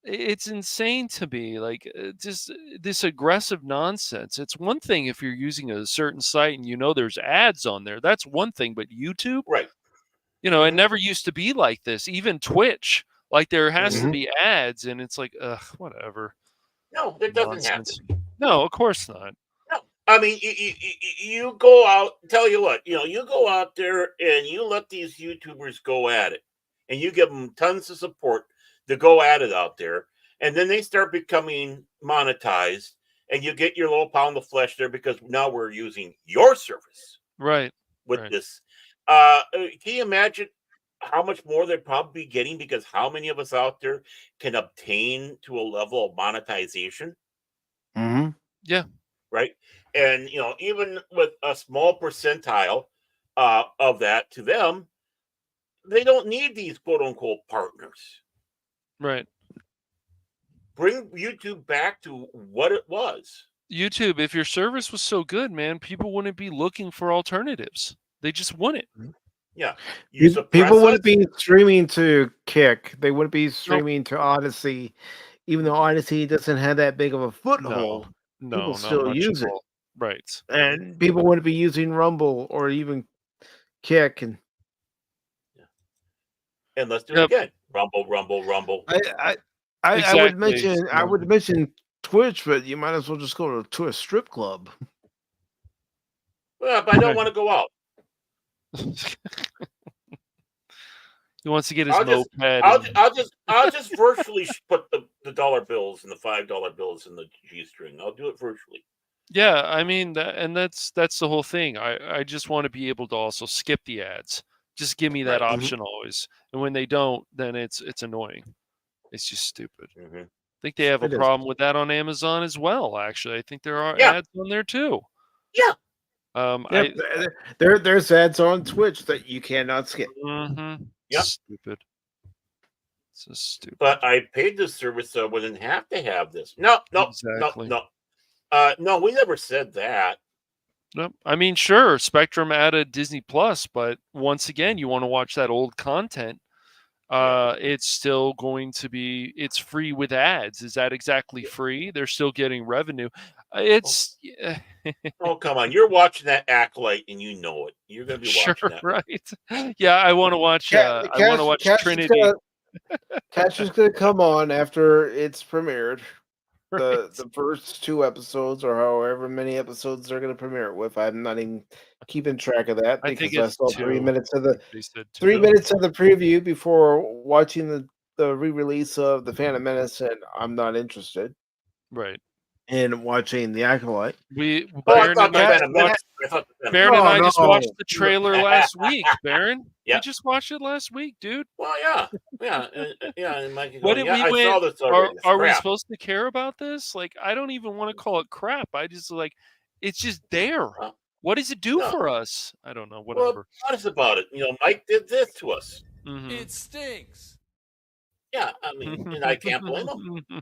it's insane to me. Like, just this aggressive nonsense. It's one thing if you're using a certain site and there's ads on there. That's one thing. But YouTube, right? It never used to be like this. Even Twitch, like there has to be ads, and it's like, whatever. No, there doesn't have to be. No, of course not. I mean, you go out, tell you what, you go out there and you let these YouTubers go at it and you give them tons of support to go at it out there. And then they start becoming monetized and you get your little pound of flesh there because now we're using your service. Right. With this. Can you imagine how much more they'd probably be getting because how many of us out there can obtain to a level of monetization? Yeah. Right. And, even with a small percentile, of that to them. They don't need these quote unquote partners. Right. Bring YouTube back to what it was. YouTube, if your service was so good, man, people wouldn't be looking for alternatives. They just wouldn't. Yeah. People wouldn't be streaming to Kick. They wouldn't be streaming to Odyssey, even though Odyssey doesn't have that big of a foothold. No, people not still much use at it. all. Right. And people wouldn't be using Rumble or even Kick. And let's do it again. Rumble, rumble, rumble. I would mention Twitch, but you might as well just go to a strip club. Well, but I don't want to go out. He wants to get his I'll just virtually put the dollar bills and the $5 bills in the G-string. I'll do it virtually. Yeah, I mean, that's the whole thing. I just want to be able to also skip the ads. Just give me that option always. And when they don't, then it's annoying. It's just stupid. I think they have a problem with that on Amazon as well. Actually, I think there are ads on there too. Yeah. There's ads on Twitch that you cannot skip. Yeah. Stupid. It's just stupid. But I paid this service, so I wouldn't have to have this. No, Exactly. no, we never said that. No, I mean, sure, Spectrum added Disney Plus, but once again, you want to watch that old content. It's still going to be, it's free with ads. Is that exactly free? They're still getting revenue. It's Oh, come on. You're watching that Acolyte and you know it. You're going to be watching that. Right. Yeah, I want to watch I want to watch Trinity. Cash is going to come on after it's premiered. The first 2 episodes or however many episodes they're going to premiere it with. I'm not even keeping track of that because I saw 3 minutes of the 3 minutes of the preview before watching the re-release of The Phantom Menace, and I'm not interested. Right. In watching The Acolyte. Baron and I just watched the trailer last week, Baron. Yeah. We just watched it last week, dude. Well, yeah. And Mike, What did we I saw this already. Are we supposed to care about this? Like, I don't even want to call it crap. I just it's just there. What does it do for us? I don't know. Whatever. Well, honest about it. Mike did this to us. It stinks. Yeah, I mean, and I can't blame him.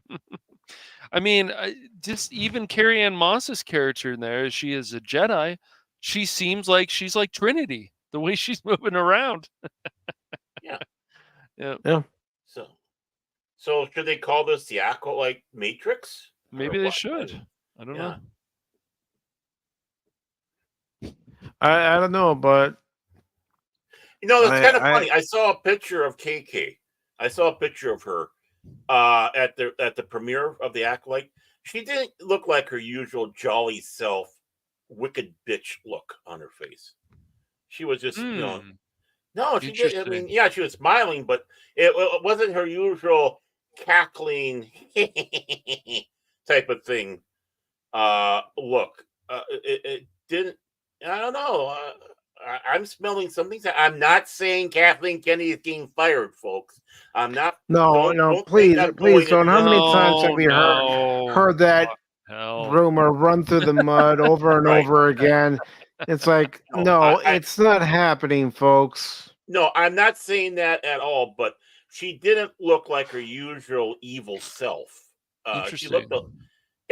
I mean, just even Carrie Ann Moss's character in there, she is a Jedi. She seems like she's like Trinity, the way she's moving around. Yeah. So should they call this the Acolyte Matrix? Maybe they should. I don't know. I don't know, but that's kind of funny. I saw a picture of KK. I saw a picture of her at the premiere of the Acolyte. She didn't look like her usual jolly self, wicked bitch look on her face. She was just, no, she did. I mean, yeah, she was smiling, but it wasn't her usual cackling type of thing. Look, it didn't. I don't know. I'm smelling something. I'm not saying Kathleen Kennedy is getting fired, folks. I'm not. No, please don't. How many times have we heard that rumor run through the mud over and over again? It's like, it's not happening, folks. No, I'm not saying that at all. But she didn't look like her usual evil self. She looked.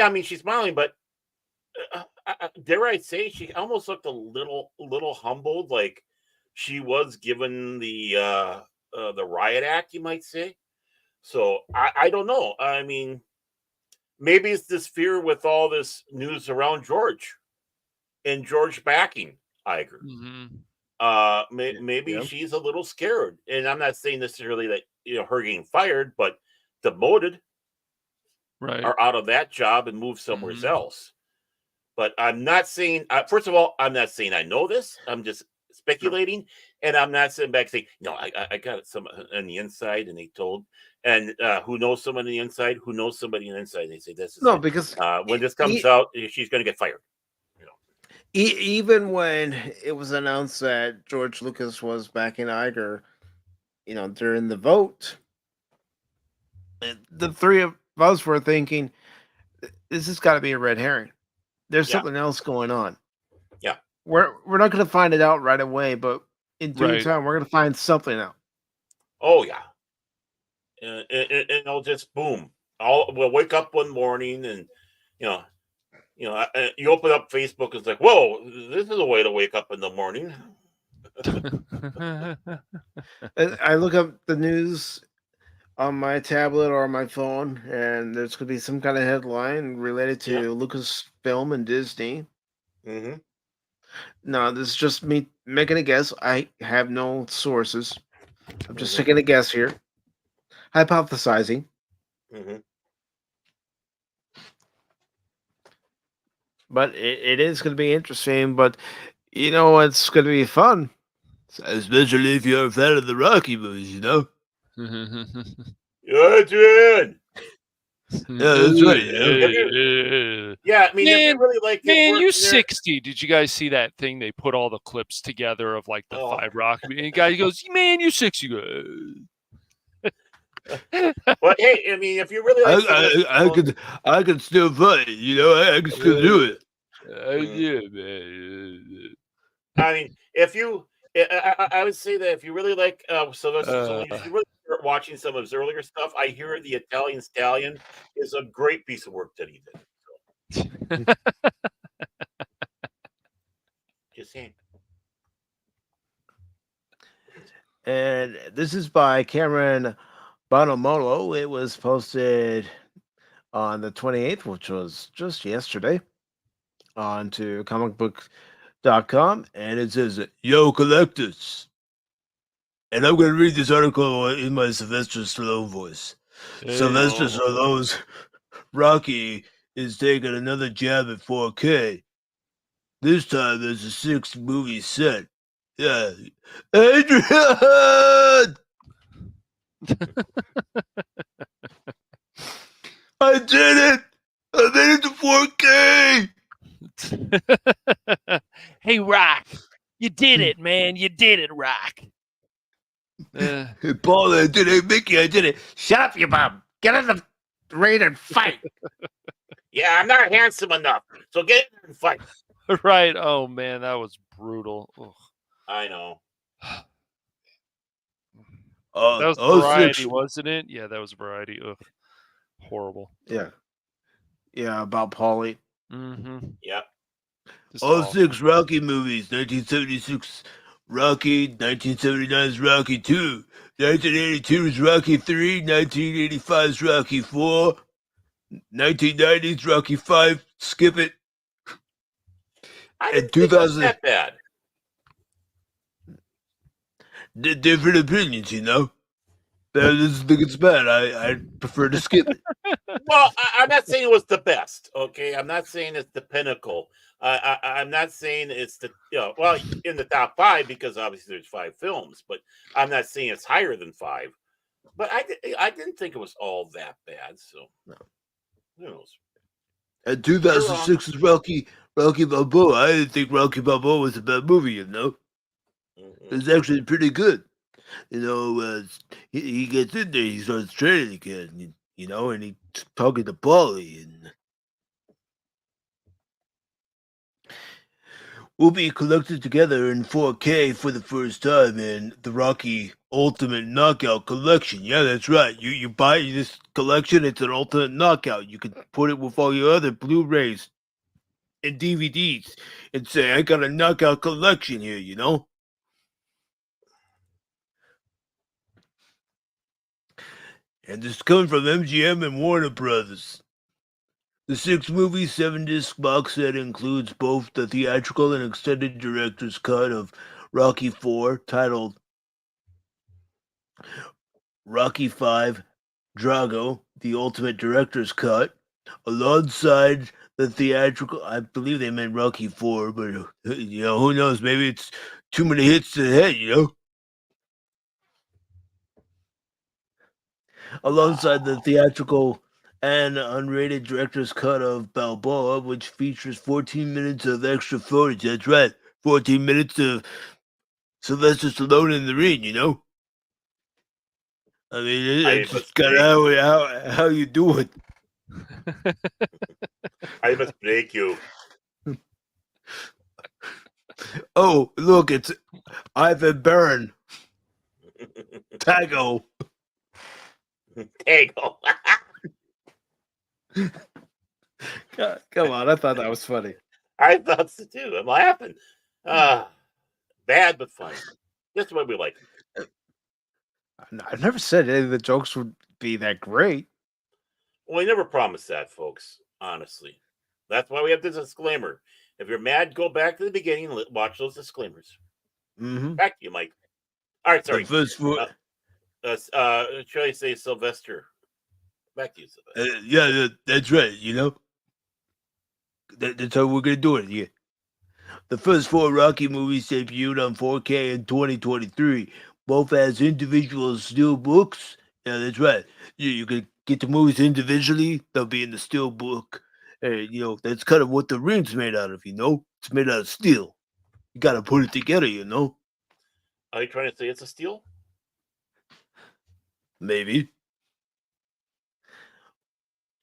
I mean, she's smiling, but dare I say, she almost looked a little humbled, like she was given the riot act, you might say. So I don't know. I mean, maybe it's this fear with all this news around George and George backing Iger. Maybe she's a little scared, and I'm not saying necessarily that her getting fired, but demoted, or out of that job and moved somewhere else. But I'm not saying, first of all, I'm not saying I know this. I'm just speculating. And I'm not sitting back saying, no, I got some on the inside and they told. And who knows someone on the inside? Who knows somebody on the inside? And they say, this is because when this comes out, she's going to get fired. Even when it was announced that George Lucas was backing Iger, during the vote, the three of us were thinking, this has got to be a red herring. There's something else going on. Yeah. We're not going to find it out right away, but in due Right. time, we're going to find something out. Oh yeah, and it'll just boom. We'll wake up one morning, and you know, you open up Facebook, it's like, whoa, this is a way to wake up in the morning. I look up the news on my tablet or on my phone, and there's going to be some kind of headline related to Lucasfilm and Disney. Mm-hmm. No, this is just me making a guess. I have no sources. I'm just taking a guess here, hypothesizing. Mm-hmm. But it is going to be interesting. But you know, it's going to be fun, especially if you're a fan of the Rocky movies. You know. Yeah, Adrian. Yeah, that's right. Yeah, I mean, man, if you really like it, man, work you in there- 60. Did you guys see that thing? They put all the clips together of like the 5 Rock. And the guy goes, "Man, you 60." But hey, I mean, if you really like, I could still fight. You know, I can still do it. Yeah, man. I mean, if you, I would say that if you really like Sylvester Stallone, you should really start watching some of his earlier stuff. I hear the Italian Stallion is a great piece of work that he did. So. Just saying. And this is by Cameron Bonomolo. It was posted on the 28th, which was just yesterday, onto comicbook.com. And it says, "Yo, collectors." And I'm going to read this article in my Sylvester Stallone voice. Sylvester Stallone's Rocky is taking another jab at 4K. This time there's a 6-movie set. Yeah. Adrian! I did it! I made it to 4K! Hey, Rock. You did it, man. You did it, Rock. Paul, I did it. Mickey, I did it. Shut up, you bum. Get in the ring and fight. Yeah, I'm not handsome enough, so get in and fight. Right. Oh, man, that was brutal. Ugh. I know. That was Variety, wasn't it? Yeah, that was Variety. Ugh. Horrible. Yeah. Yeah, about Paulie. Mm-hmm. Yeah. All 6 Rocky movies: 1976 Rocky, 1979's Rocky 2, 1982's Rocky 3, 1985's Rocky 4, 1990's Rocky 5. Skip it. I didn't think it was that bad. Different opinions, you know. I just think it's bad. I prefer to skip it. Well, I'm not saying it was the best. Okay, I'm not saying it's the pinnacle. I'm not saying it's the well in the top 5 because obviously there's 5 films, but I'm not saying it's higher than 5. But I didn't think it was all that bad. So who knows? And 2006's Rocky Balboa. I didn't think Rocky Balboa was a bad movie. You know, it's actually pretty good. You know, he gets in there, he starts training again. You know, and he's talking to Paulie, and will be collected together in 4K for the first time in the Rocky Ultimate Knockout Collection. Yeah, that's right. You buy this collection, it's an Ultimate Knockout. You can put it with all your other Blu-rays and DVDs and say, I got a knockout collection here, you know? And this is coming from MGM and Warner Brothers. The 6-movie, 7-disc box set includes both the theatrical and extended director's cut of Rocky IV, titled Rocky V Drago, the Ultimate Director's Cut, alongside the theatrical. I believe they meant Rocky IV, but you know, who knows? Maybe it's too many hits to the head, you know? Alongside the theatrical and unrated director's cut of Balboa, which features 14 minutes of extra footage. That's right, 14 minutes of Sylvester Stallone in the ring, you know? I mean, it's just kind of how you do it. I must break you. Oh, look, it's Ivan Barron. Tagge. Tagge. God, come on, I thought that was funny. I thought so too. I'm laughing. Bad but funny. That's what we like. I never said any of the jokes would be that great. Well, we never promised that, folks. Honestly, that's why we have this disclaimer. If you're mad, go back to the beginning and watch those disclaimers. Mm-hmm. Back to you, Mike. All right, sorry. Should I say Sylvester? Back to you, Sylvester. Yeah, that's right. You know, that's how we're gonna do it. Yeah. The first 4 Rocky movies debuted on 4K in 2023, both as individual steel books. Yeah, that's right. You can get the movies individually; they'll be in the steel book. You know, that's kind of what the ring's made out of. You know, it's made out of steel. You got to put it together. You know. Are you trying to say it's a steal? Maybe.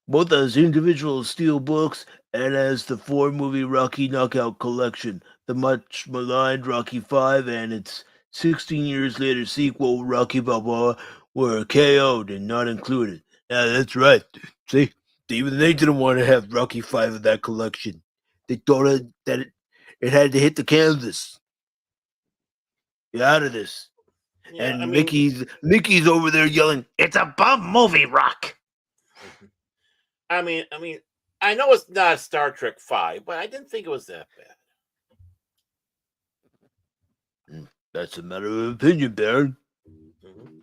Both as individual steel books and as the 4-movie Rocky Knockout Collection, the much maligned Rocky V and its 16 years later sequel Rocky Balboa were KO'd and not included. Yeah, that's right. See, even they didn't want to have Rocky V in that collection. They thought that it had to hit the canvas. Get out of this. Yeah, and Mickey's over there yelling, "It's a bum movie, Rock." I mean, I know it's not Star Trek 5, but I didn't think it was that bad. That's a matter of opinion, Baron. Mm-hmm.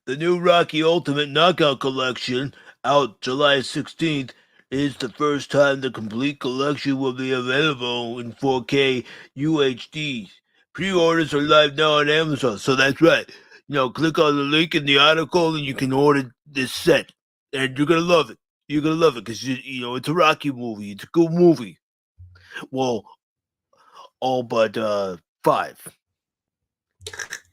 The new Rocky Ultimate Knockout Collection, out July 16th, is the first time the complete collection will be available in 4K UHD. Pre-orders are live now on Amazon, so that's right. You know, click on the link in the article and you can order this set. And you're going to love it. You're going to love it because, you know, it's a Rocky movie. It's a good movie. Well, all but 5.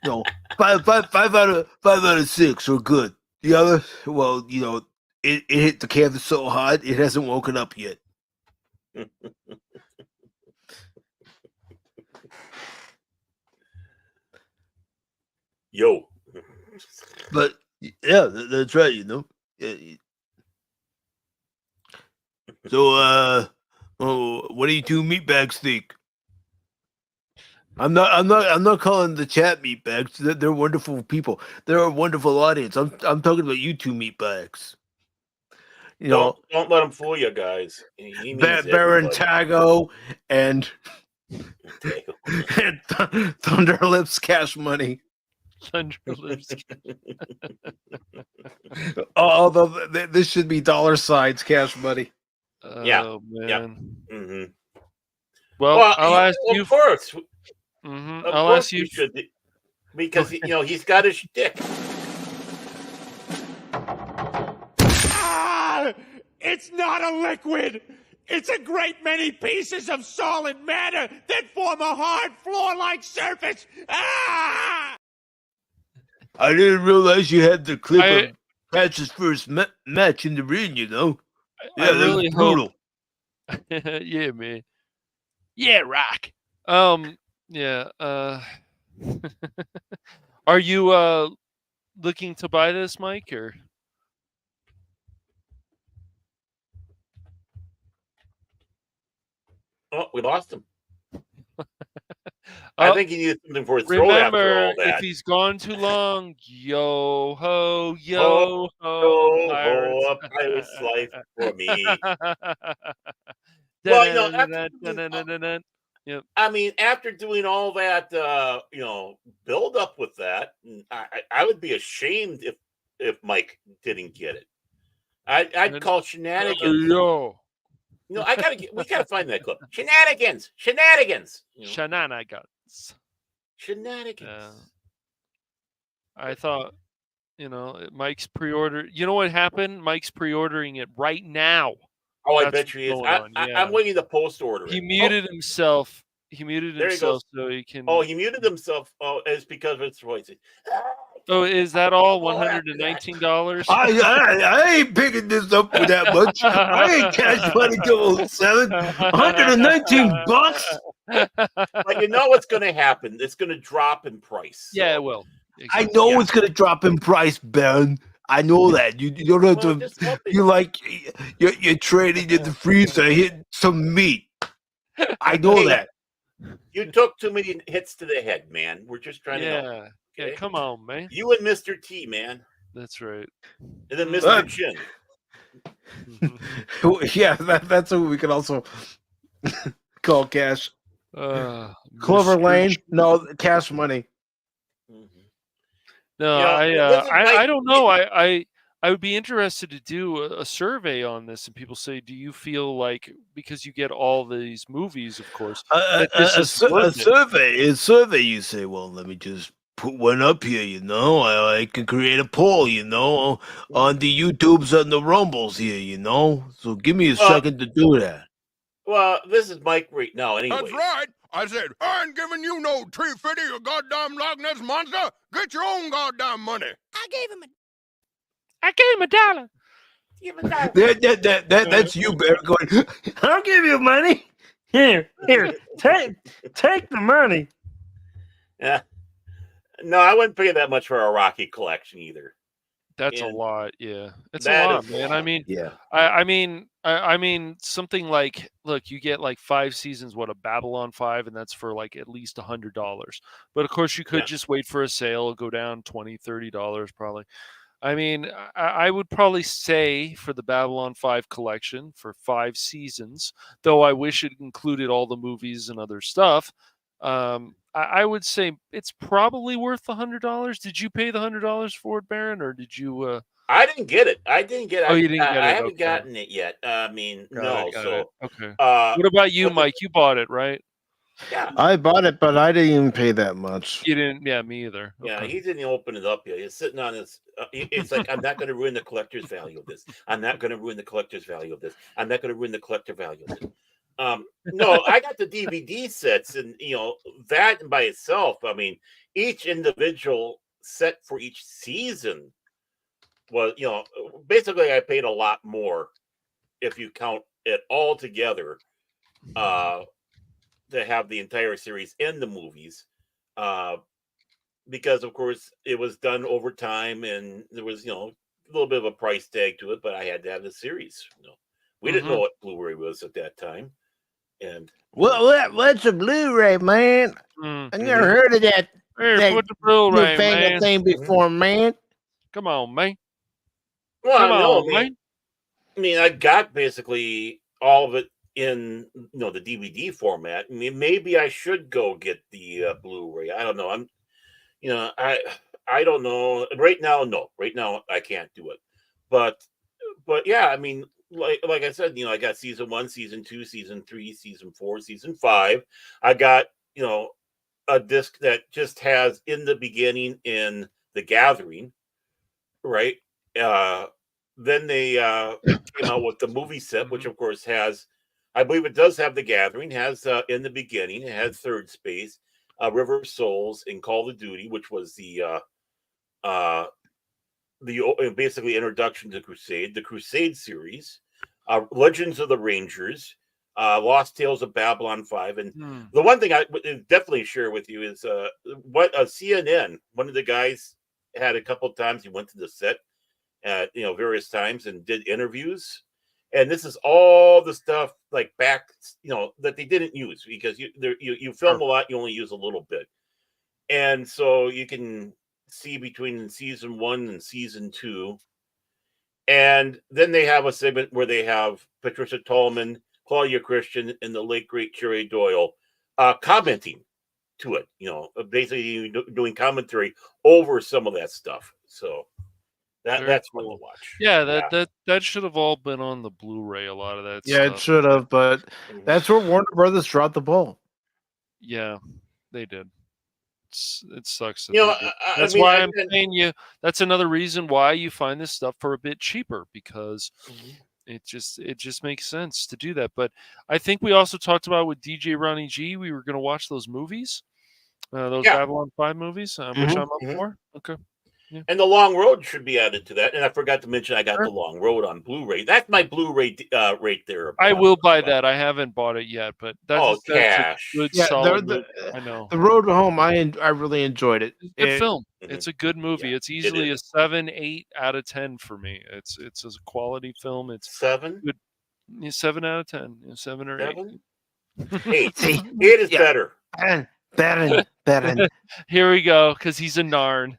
No, 5 out of 6 are good. The other, well, you know, it hit the canvas so hard, it hasn't woken up yet. Yo. But, yeah, that's right, you know. So, what do you two meatbags think? I'm not calling the chat meatbags. They're wonderful people. They're a wonderful audience. I'm talking about you two meatbags. You know, don't let him fool you guys. He means Baron Tagge and Thunderlips Cash Money. Thunderlips. Although this should be $signs Cash Money. Yeah. Man. Yeah. Mm-hmm. Well, I'll ask you first. Mm-hmm. I'll ask you should, because you know he's got his shtick. It's not a liquid. It's a great many pieces of solid matter that form a hard floor-like surface. I didn't realize you had the clip of Patch's first match in the ring, you know? Yeah, I really brutal. Yeah, man. Yeah, Rock. Yeah. Are you looking to buy this, Mike, or? Oh, we lost him. I think he needs something for his throat after all that. If he's gone too long, yo ho, yo ho, a pirate's life for me. Well, you know, yep. I mean, after doing all that, you know, build up with that, I would be ashamed if Mike didn't get it. I'd call shenanigans. Yo. No, we gotta find that clip. Shenanigans. You know? Shenanigans. I thought, you know, Mike's pre-order. You know what happened? Mike's pre-ordering it right now. Oh, I bet you he is. I'm waiting to post order. He muted himself. He muted himself so he can. Oh, he muted himself. Oh, it's because of his voice. Oh, is that all? $119? I ain't picking this up for that much. I ain't Cash Money 007. $119. But you know what's going to happen? It's going to drop in price. So. Yeah, it will. Exactly. I know it's going to drop in price, Ben. I know that. You don't have to. You're trading in the freezer, hitting some meat. I know that. You took too many hits to the head, man. We're just trying to know. Okay, come on, man. You and Mr. T, man. That's right. And then Mr. Chin. Yeah, that's what we can also call Cash. Clover Lane? No, Cash Money. No, I don't know. I would be interested to do a survey on this, and people say, do you feel like, because you get all these movies, of course, that this is a survey, you say, well, let me just put one up here, I can create a poll, on the YouTubes and the Rumbles here, so give me a second to do that. Well, this is Mike right now, anyway. That's right. I said, I ain't giving you no $350, you goddamn Loch Ness monster. Get your own goddamn money. I gave him $1. Give him $1. That's you, Bear, going, I'll give you money. Here, take the money. Yeah. No, I wouldn't pay that much for a Rocky collection either. That's a lot, yeah. It's a lot, man. I mean, yeah. I mean, something like, look, you get like 5 seasons, a Babylon 5, and that's for like at least $100. But of course, you could just wait for a sale, go down $20, $30 probably. I mean, I would probably say for the Babylon 5 collection for 5 seasons, though I wish it included all the movies and other stuff. I would say it's probably worth $100. Did you pay the $100 for it, Baron, or did you? I didn't get it. I didn't get it. Oh, you didn't get it. I haven't gotten it yet. I mean, no. So okay. What about you, Mike? You bought it, right? Yeah, I bought it, but I didn't even pay that much. You didn't? Yeah, me either. Yeah, he didn't open it up yet. He's sitting on his. It's like, I'm not going to ruin the collector's value of this. I'm not going to ruin the collector's value of this. I'm not going to ruin the collector value of this. No, I got the DVD sets, and that by itself. I mean, each individual set for each season was, basically I paid a lot more if you count it all together to have the entire series and the movies, because of course it was done over time, and there was a little bit of a price tag to it, but I had to have the series. We didn't know what Blu-ray was at that time. And what's a Blu-ray, man? I never heard of that. Hey, put the Blu-ray, man. Thing before, man. Come on, man. Well, man. I mean, I got basically all of it in the DVD format. I mean, maybe I should go get the Blu-ray. I don't know. I don't know. Right now, no. Right now, I can't do it. But yeah, I mean. Like I said, I got season 1, season 2, season 3, season 4, season 5. I got, a disc that just has In the Beginning in The Gathering, right? Then they came out with the movie set, which of course has, I believe it does have The Gathering, has In the Beginning, it has Third Space, River of Souls, and Call of Duty, which was the basically introduction to Crusade, the Crusade series, Legends of the Rangers, Lost Tales of Babylon 5. And the one thing I would definitely share with you is what CNN, one of the guys had a couple of times, he went to the set at various times and did interviews. And this is all the stuff like back, that they didn't use, because you film a lot, you only use a little bit. And so you can see between season 1 and season 2, and then they have a segment where they have Patricia Tallman, Claudia Christian, and the late great Cherry Doyle commenting to it. Basically doing commentary over some of that stuff. So that's fun to watch. Yeah, that should have all been on the Blu-ray. A lot of that. Yeah, stuff. It should have, but that's where Warner Brothers dropped the ball. Yeah, they did. It sucks. That's why I'm saying you. That's another reason why you find this stuff for a bit cheaper, because it just makes sense to do that. But I think we also talked about with DJ Ronnie G. We were going to watch those movies, those Babylon 5 movies, which I'm up for. Okay. Yeah. And the Long Road should be added to that. And I forgot to mention I got the Long Road on Blu-ray. That's my Blu-ray right there. I will buy that. I haven't bought it yet, but that's a Cash. good, Yeah, solid movie. I know. The Road Home, I really enjoyed it. Good film. It's a good movie. It's easily a is. 7, 8 out of 10 for me. It's a quality film. It's 7? Good. 7 out of 10. 7 or 8. 8. See, 8 is better. Baron. Here we go, because he's a Narn.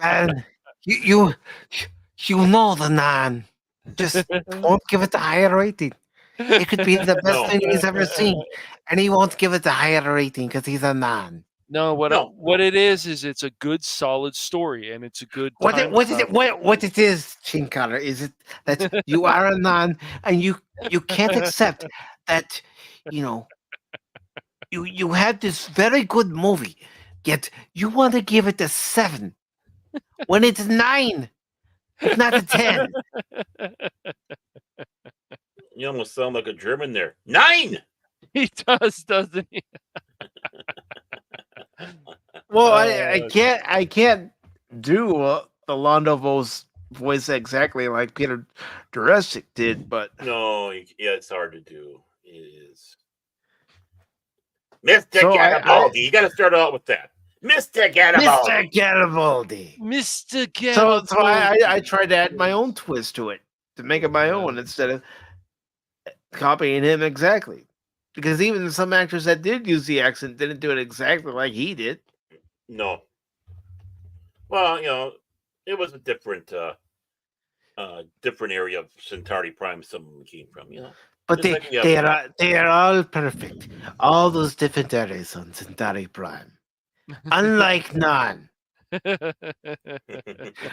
And you know the Narn. Just won't give it the higher rating. It could be the best thing he's ever seen, and he won't give it the higher rating because he's a Narn. No, what it is it's a good, solid story, and it's a good. What it is, Chin Collar, is it that you are a Narn and you can't accept that, you had this very good movie, yet you want to give it a 7 when it's 9. It's not a 10. You almost sound like a German there. 9. He does, doesn't he? Well, I can't do the Londovo's voice exactly like Peter Jurassic did, but no, it's hard to do. It is. Mr. Garibaldi. You got to start out with that. Mr. Garibaldi. Mr. Garibaldi. Mr. Garibaldi. So I tried to add my own twist to it to make it my own instead of copying him exactly. Because even some actors that did use the accent didn't do it exactly like he did. No. Well, it was a different area of Centauri Prime someone came from, But they are all perfect. All those different areas on Centauri Prime. Unlike none.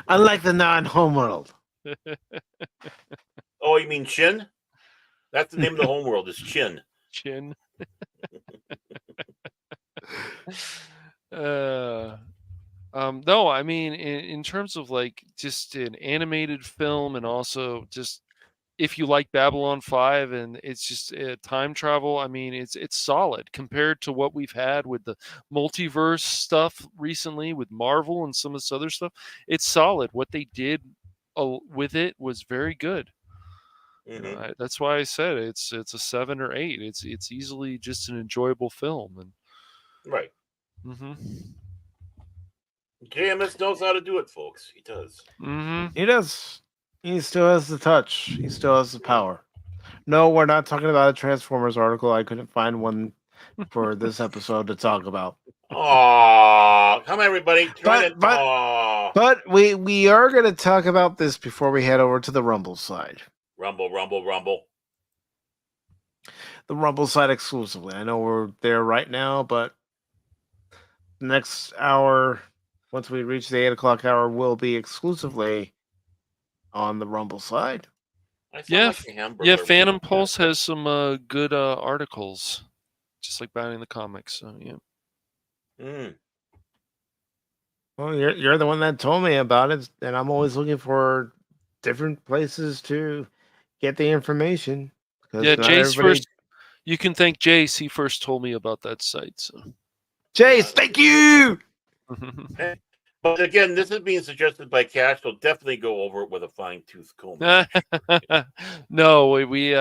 Unlike the non-homeworld. Oh, you mean Chin? That's the name of the homeworld, is Chin. Chin. No, I mean in terms of like just an animated film, and also just if you like Babylon 5 and it's just time travel, I mean it's solid compared to what we've had with the multiverse stuff recently with Marvel and some of this other stuff. It's solid. What they did with it was very good. Mm-hmm. That's why I said it's a 7 or 8. It's easily just an enjoyable film, and right. Mm-hmm. JMS knows how to do it, folks. He does. Mm-hmm. He does. He still has the touch. He still has the power. No, we're not talking about a Transformers article. I couldn't find one for this episode to talk about. Aw, come on, everybody. But we are going to talk about this before we head over to the Rumble side. Rumble. The Rumble side exclusively. I know we're there right now, but the next hour, once we reach the 8 o'clock hour, will be exclusively on the Rumble side. Yeah, Phantom Pulse has some good articles, just like Bounding the Comics. So yeah. Well, you're the one that told me about it, and I'm always looking for different places to get the information. Yeah, Jace first. You can thank Jace. He first told me about that site. So, Jace, thank you. But again, this is being suggested by Cash, so definitely go over it with a fine-tooth comb. No, we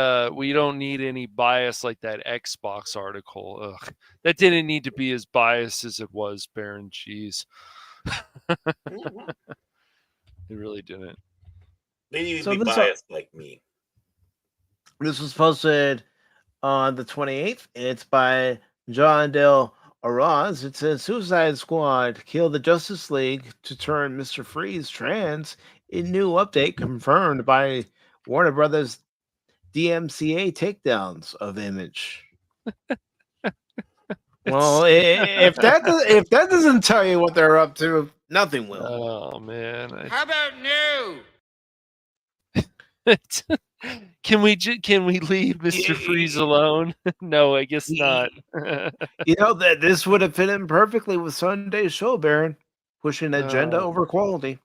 don't need any bias like that Xbox article. Ugh. That didn't need to be as biased as it was, Baron Cheese. It really didn't. They need to be biased like me. This was posted on the 28th. It's by John Del Araz. It says Suicide Squad killed the Justice League to turn Mr. Freeze trans. In new update confirmed by Warner Brothers DMCA takedowns of Image. Well, if that doesn't tell you what they're up to, nothing will. Oh man! How about no? Can we leave Mr. Freeze alone? No, I guess not. That this would have fit in perfectly with Sunday's show, Baron, pushing agenda over quality.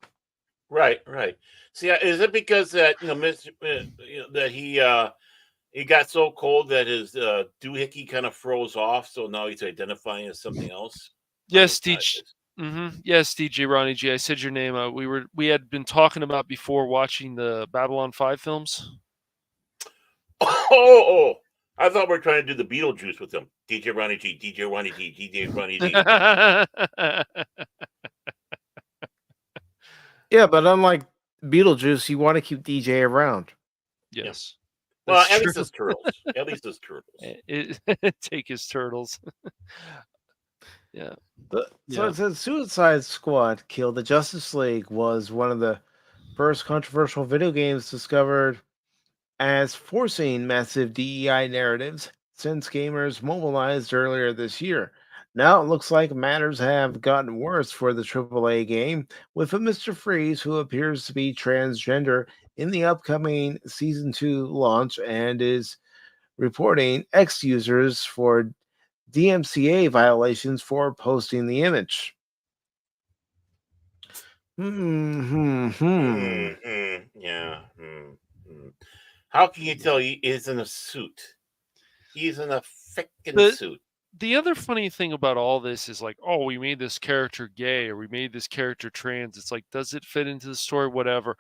Right. See, is it because that that he got so cold that his doohickey kind of froze off, so now he's identifying as something else? Yes, Teach. Yes, DJ Ronnie G. I said your name. We had been talking about before watching the Babylon 5 films. Oh, I thought we were trying to do the Beetlejuice with them. DJ Ronnie G, DJ Ronnie G, DJ Ronnie G. Yeah, but unlike Beetlejuice, you want to keep DJ around. Yes. Well, That's at true. least it's turtles. At least it's turtles. Take his turtles. Yeah. So it says Suicide Squad Kill the Justice League was one of the first controversial video games discovered as forcing massive DEI narratives since gamers mobilized earlier this year. Now it looks like matters have gotten worse for the AAA game, with a Mr. Freeze who appears to be transgender in the upcoming Season 2 launch and is reporting X users for DMCA violations for posting the image. Yeah. How can you tell he is in a suit? He's in a freaking suit. The other funny thing about all this is like, oh, we made this character gay or we made this character trans. It's like, does it fit into the story? Whatever.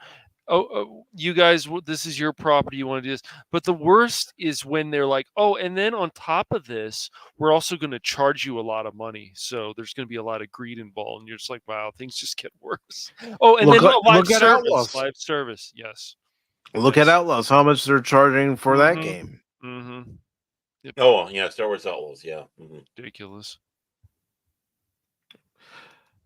Oh, you guys, this is your property. You want to do this. But the worst is when they're like, oh, and then on top of this, we're also going to charge you a lot of money. So there's going to be a lot of greed involved. And you're just like, wow, things just get worse. Oh, and then live service. Live service. Yes. Look at Outlaws, how much they're charging for that game. Yep. Oh, yeah, Star Wars Outlaws, yeah. Ridiculous.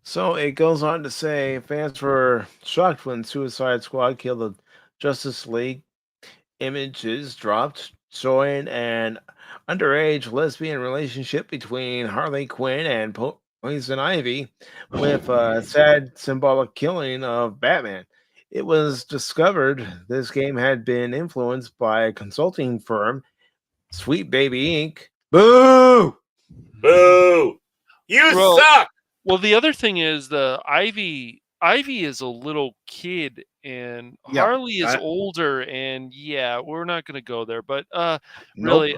So it goes on to say fans were shocked when Suicide Squad Killed the Justice League images dropped showing an underage lesbian relationship between Harley Quinn and Poison Ivy with a sad symbolic killing of Batman. It was discovered this game had been influenced by a consulting firm, Sweet Baby Inc. Boo! Boo! You suck! Well, the other thing is the Ivy is a little kid and Harley is older, and we're not going to go there. But really,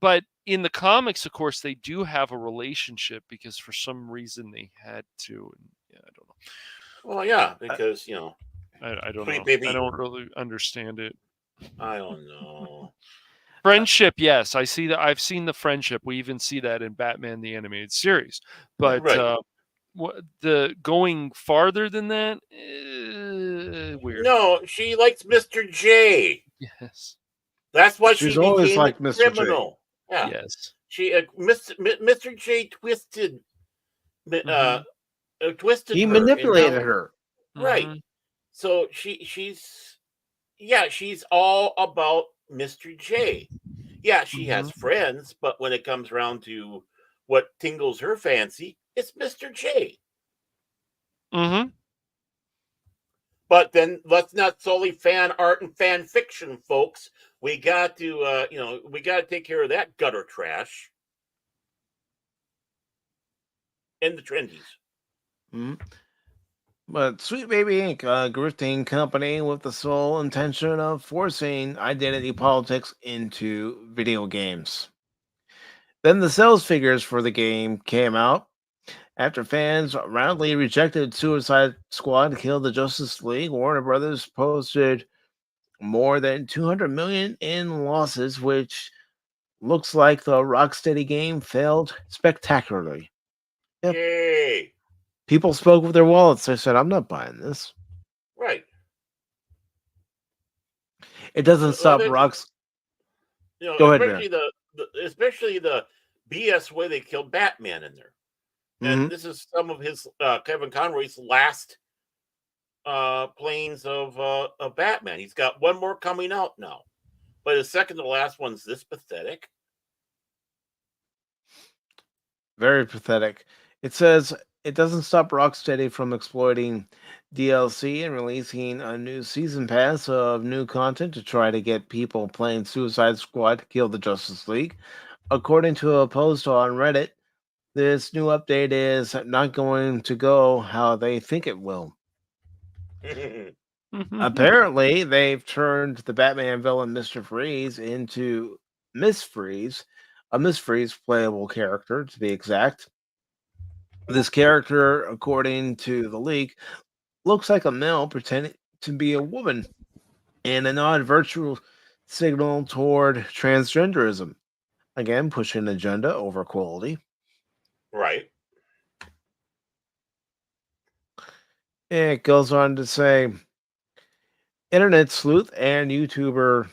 but in the comics, of course, they do have a relationship because for some reason they had to. And, I don't know. Well, yeah, because I don't know. Baby. I don't really understand it. I don't know. Friendship, yes, I see that. I've seen the friendship. We even see that in Batman the Animated Series. But the going farther than that, weird. No, she likes Mr. J. Yes, that's why she's she always became like a Mr. criminal. J. Yeah. Yes, she Mr. J twisted. Twisted. He her manipulated her. Right. So she's all about Mr. J. Yeah, she has friends, but when it comes around to what tingles her fancy, it's Mr. J. But then let's not solely fan art and fan fiction, folks. We got to we got to take care of that gutter trash and the trendies. But Sweet Baby Inc., a grifting company with the sole intention of forcing identity politics into video games. Then the sales figures for the game came out. After fans roundly rejected Suicide Squad Kill the Justice League, Warner Brothers posted more than $200 million in losses, which looks like the Rocksteady game failed spectacularly. Yep. Yay! People spoke with their wallets. They said, I'm not buying this. Right. It doesn't stop Rocks. Go ahead, especially the BS way they killed Batman in there. And this is some of his Kevin Conroy's last planes of Batman. He's got one more coming out now. But his second to last one's this pathetic. Very pathetic. It says it doesn't stop Rocksteady from exploiting DLC and releasing a new season pass of new content to try to get people playing Suicide Squad Kill the Justice League. According to a post on Reddit, this new update is not going to go how they think it will. Apparently, they've turned the Batman villain Mr. Freeze into Miss Freeze, a Miss Freeze playable character to be exact. This character, according to the leak, looks like a male pretending to be a woman in a non-virtual signal toward transgenderism. Again, pushing agenda over quality. Right. It goes on to say, internet sleuth and YouTuber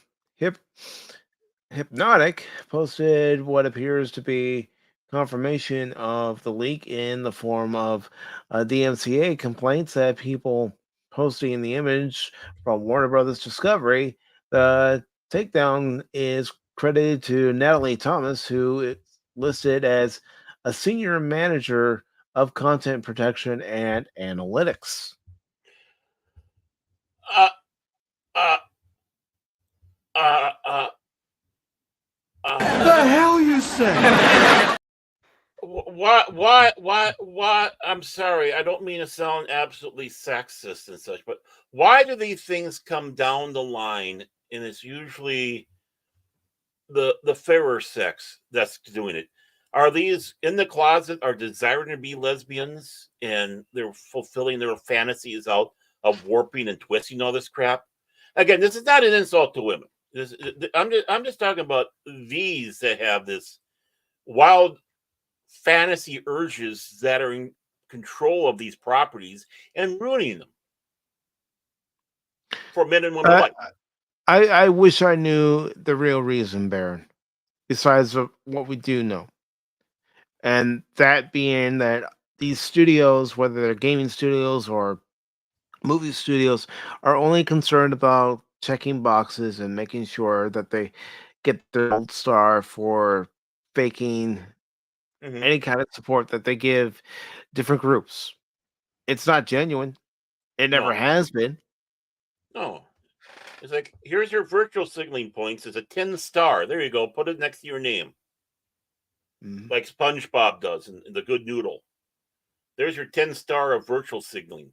Hypnotic posted what appears to be confirmation of the leak in the form of DMCA complaints that people posting the image from Warner Brothers Discovery. The takedown is credited to Natalie Thomas, who is listed as a senior manager of content protection and analytics. Uh, uh, uh, uh, The hell you say? Why? I'm sorry. I don't mean to sound absolutely sexist and such, but why do these things come down the line? And it's usually the fairer sex that's doing it. Are these in the closet, are desiring to be lesbians, and they're fulfilling their fantasies out of warping and twisting all this crap? Again, this is not an insult to women. I'm just talking about these that have this wild fantasy urges that are in control of these properties and ruining them for men and women alike. I wish I knew the real reason, Baron, besides what we do know. And that being that these studios, whether they're gaming studios or movie studios, are only concerned about checking boxes and making sure that they get their gold star for faking any kind of support that they give different groups. It's not genuine. It never has been. No. It's like, here's your virtual signaling points. It's a 10 star. There you go. Put it next to your name. Like SpongeBob does in The Good Noodle. There's your 10 star of virtual signaling.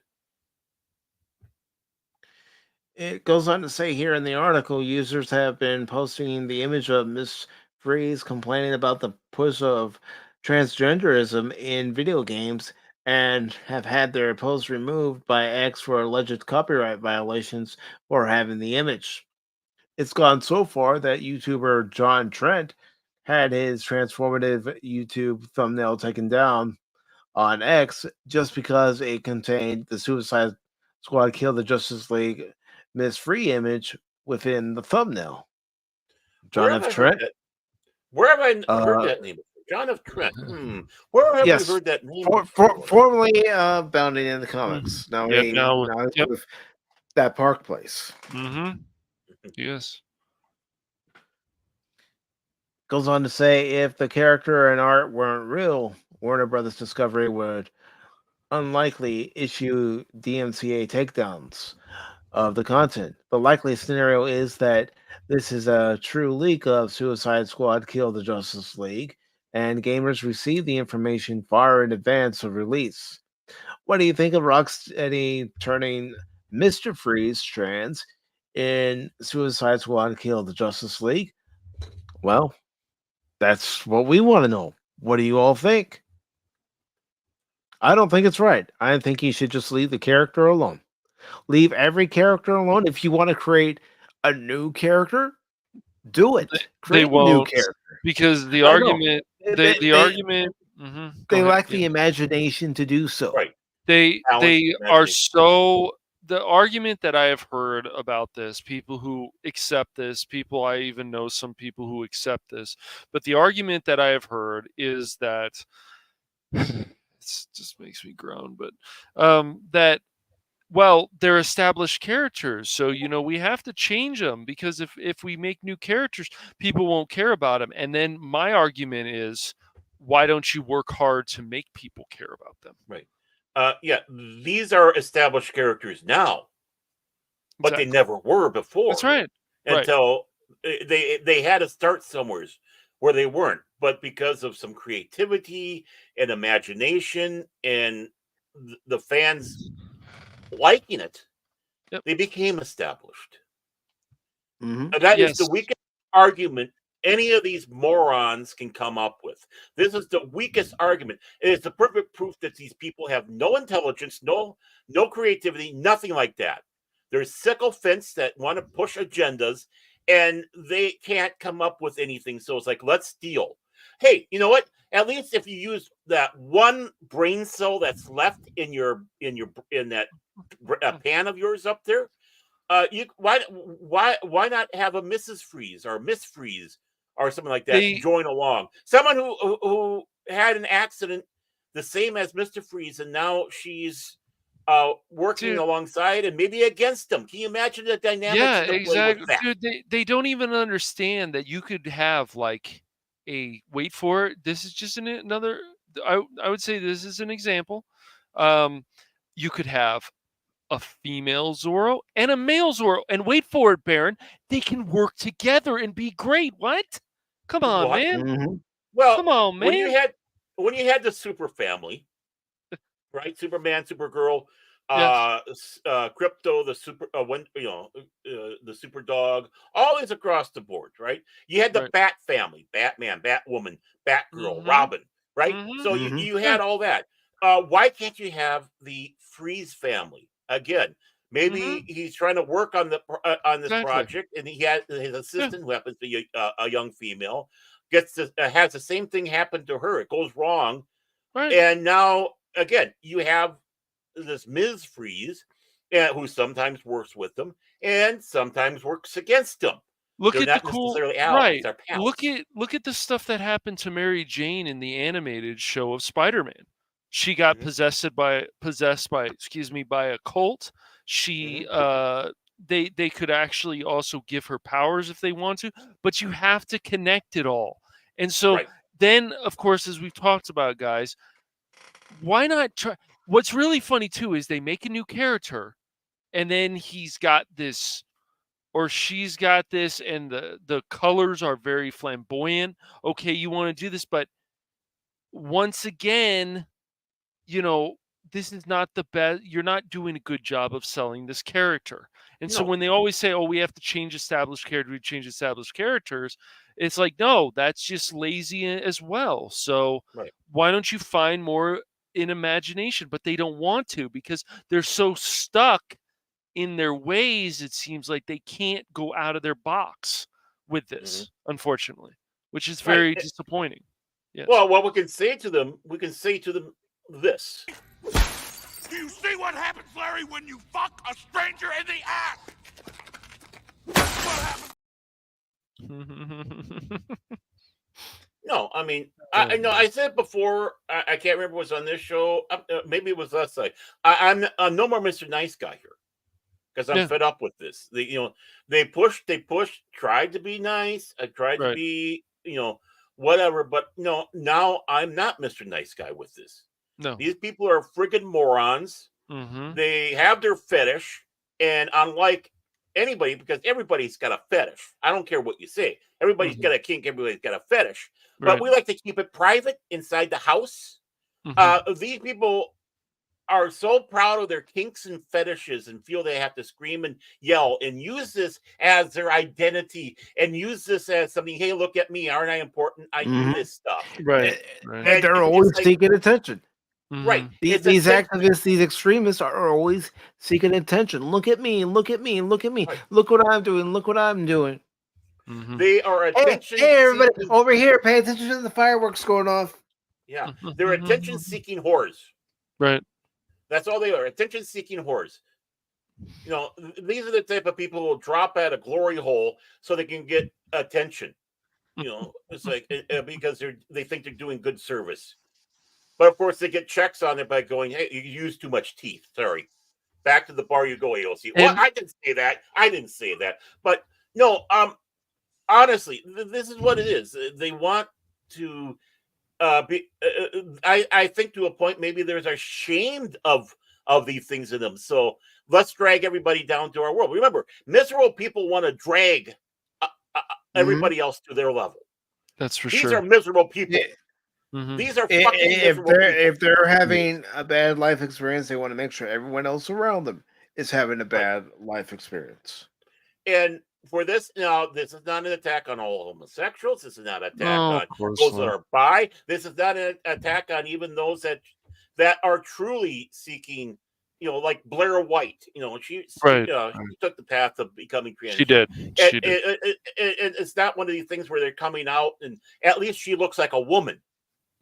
It goes on to say here in the article, users have been posting the image of Miss Freeze complaining about the push of transgenderism in video games and have had their posts removed by X for alleged copyright violations for having the image. It's gone so far that YouTuber John Trent had his transformative YouTube thumbnail taken down on X just because it contained the Suicide Squad Kill the Justice League Miss Free image within the thumbnail. John F. Trent. Where have I heard that name? John F. Trent. Where have we heard that name? Formerly bounding in the comics. Now he's with that Park Place. Mm-hmm. Yes. Goes on to say, if the character and art weren't real, Warner Brothers Discovery would unlikely issue DMCA takedowns of the content. The likely scenario is that this is a true leak of Suicide Squad Kill the Justice League, and gamers receive the information far in advance of release. What do you think of Rocksteady turning Mr. Freeze trans in Suicide Squad Kill the Justice League? Well, that's what we want to know. What do you all think? I don't think it's right. I think you should just leave the character alone. Leave every character alone. If you want to create a new character, do it. Create They won't, a new character. because the argument, argument, they lack the imagination to do so. Right. They are so. The argument that I have heard about this, people who accept this, people I even know some people who accept this, but the argument that I have heard is that it just makes me groan, but that, well, they're established characters, so we have to change them, because if we make new characters, people won't care about them. And then my argument is, why don't you work hard to make people care about them? Right. Yeah, these are established characters now, but they never were before. That's right. Until they had to start somewhere where they weren't, but because of some creativity and imagination and the fans liking it, they became established. And that is the weakest argument any of these morons can come up with. This is the weakest argument. It is the perfect proof that these people have no intelligence, no creativity, nothing like that. They're sycophants that want to push agendas, and they can't come up with anything. So it's like, let's steal. Hey, you know what? At least if you use that one brain cell that's left in that pan of yours up there, why not have a Mrs. Freeze or Miss Freeze or something like that join along? Someone who had an accident the same as Mr. Freeze, and now she's working alongside and maybe against him. Can you imagine the dynamics? Yeah, exactly. Dude, they don't even understand that you could have like wait for it. This is just another. I would say this is an example. You could have a female Zorro and a male Zorro, and wait for it, Baron. They can work together and be great. What? Come on, man. Mm-hmm. Well, come on, man. When you had the super family, right? Superman, Supergirl, Crypto, the super, the super dog, all these across the board, right? You had the Bat family, Batman, Batwoman, Batgirl, Robin, right? So you had all that. Why can't you have the Freeze family? Again, maybe he's trying to work on this project, and he has his assistant, who happens to be a young female, has the same thing happen to her. It goes wrong, and now again you have this Ms. Freeze, who sometimes works with them and sometimes works against them. Look They're at the not cool, necessarily allies, they're pals. Look at the stuff that happened to Mary Jane in the animated show of Spider-Man. She got possessed by a cult. She they could actually also give her powers if they want to, but you have to connect it all. And so then, of course, as we've talked about, guys, why not try? What's really funny too is they make a new character, and then he's got this or she's got this, and the colors are very flamboyant. Okay, you want to do this, but once again, this is not the best. You're not doing a good job of selling this character. And so when they always say, oh, we have to change established characters, it's like, no, that's just lazy as well. So why don't you find more in imagination? But they don't want to, because they're so stuck in their ways. It seems like they can't go out of their box with this, unfortunately, which is very disappointing. Yes. Well, what we can say to them this. Do you see what happens, Larry, when you fuck a stranger in the ass? What happens? No, I mean, I know I said before. I can't remember what was on this show. Maybe it was us. I'm no more Mr. Nice Guy here, because I'm fed up with this. They pushed, tried to be nice. I tried to be, whatever. But no, now I'm not Mr. Nice Guy with this. No, these people are friggin' morons. They have their fetish, and unlike anybody, because everybody's got a fetish. I don't care what you say. Everybody's got a kink. Everybody's got a fetish. But we like to keep it private inside the house. These people are so proud of their kinks and fetishes and feel they have to scream and yell and use this as their identity and use this as something. Hey, look at me. Aren't I important? I do this stuff. And they're always seeking attention. Right. These activists, these extremists are always seeking attention. Look at me. Look at me. Look at me. Look what I'm doing. Look what I'm doing. They are attention. Hey, everybody over here, pay attention to the fireworks going off. Yeah, they're attention-seeking whores. Right. That's all they are. Attention-seeking whores. These are the type of people who will drop at a glory hole so they can get attention. It's like because they think they're doing good service. But of course, they get checks on it by going, "Hey, you use too much teeth." Sorry. Back to the bar you go, AOC. Well, I didn't say that. I didn't say that. But no, honestly, this is what it is. They want to be. I think to a point, maybe there's ashamed of these things in them. So let's drag everybody down to our world. Remember, miserable people want to drag everybody else to their level. That's for sure. These are miserable people. These are fucking if they're having a bad life experience, they want to make sure everyone else around them is having a bad life experience. And for this, now, this is not an attack on all homosexuals. This is not an attack No, on of course those that not. are bi. This is not an attack on even those that are truly seeking, like Blair White. She Right. she took the path of becoming transgender. She did. She did. It's not one of these things where they're coming out and at least she looks like a woman.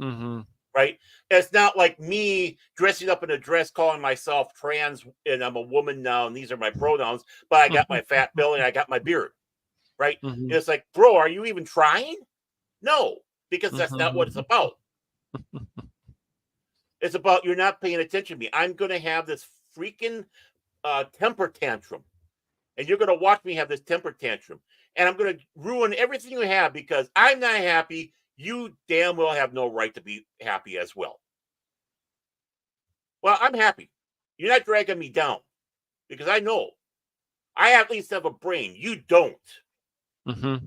Mm-hmm. Right? It's not like me dressing up in a dress, calling myself trans, and I'm a woman now, and these are my pronouns, but I got my fat belly and I got my beard. Right? Mm-hmm. It's like, bro, are you even trying? No, because that's not what it's about. It's about you're not paying attention to me. I'm going to have this freaking temper tantrum, and you're going to watch me have this temper tantrum, and I'm going to ruin everything you have because I'm not happy. You damn well have no right to be happy as well. Well, I'm happy. You're not dragging me down because I know I at least have a brain. You don't. Mm-hmm.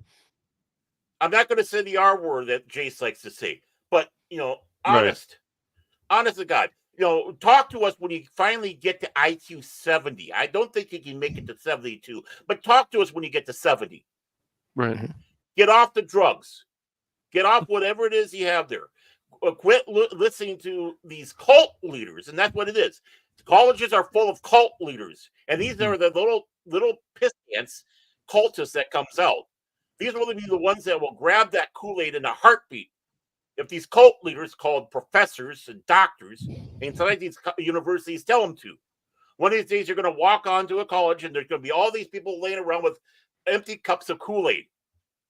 I'm not going to say the R word that Jace likes to say, but honest to God, talk to us when you finally get to IQ 70. I don't think you can make it to 72, but talk to us when you get to 70. Right. Get off the drugs. Get off whatever it is you have there. Quit listening to these cult leaders, and that's what it is. Colleges are full of cult leaders, and these are the little piss pants cultists that comes out. These will be the ones that will grab that Kool-Aid in a heartbeat. If these cult leaders called professors and doctors, and sometimes these universities tell them to, one of these days you're going to walk onto a college and there's going to be all these people laying around with empty cups of Kool-Aid.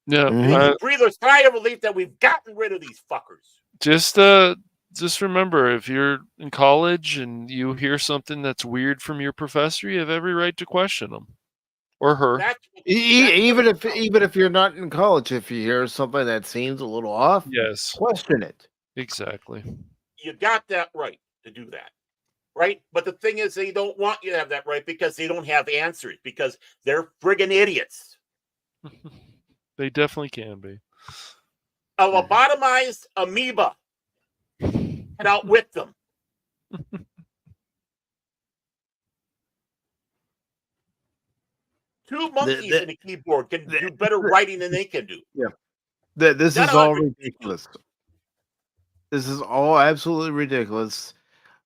Yeah, and you can breathe a sigh of relief that we've gotten rid of these fuckers. Just remember, if you're in college and you hear something that's weird from your professor, you have every right to question him or her. Even if you're not in college, if you hear something that seems a little off, yes, question it. Exactly. You got that right to do that, right? But the thing is, they don't want you to have that right because they don't have answers because they're friggin' idiots. They definitely can be. A lobotomized amoeba can outwit them. Two monkeys in a keyboard can do better writing than they can do. Yeah. This is all ridiculous. This is all absolutely ridiculous.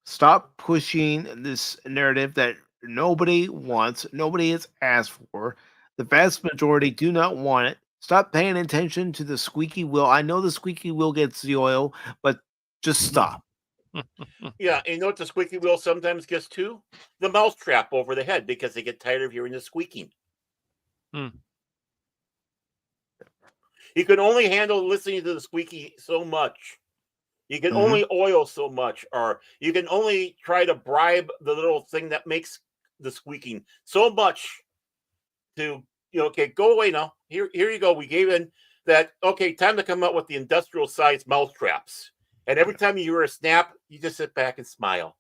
Stop pushing this narrative that nobody wants, nobody has asked for. The vast majority do not want it. Stop paying attention to the squeaky wheel. I know the squeaky wheel gets the oil, but just stop. Yeah, and you know what the squeaky wheel sometimes gets too? The mousetrap over the head because they get tired of hearing the squeaking. You can only handle listening to the squeaky so much. You can only oil so much, or you can only try to bribe the little thing that makes the squeaking so much to, okay, go away now. Here you go. We gave in that, okay, time to come up with the industrial sized mouse traps. And every time you hear a snap, you just sit back and smile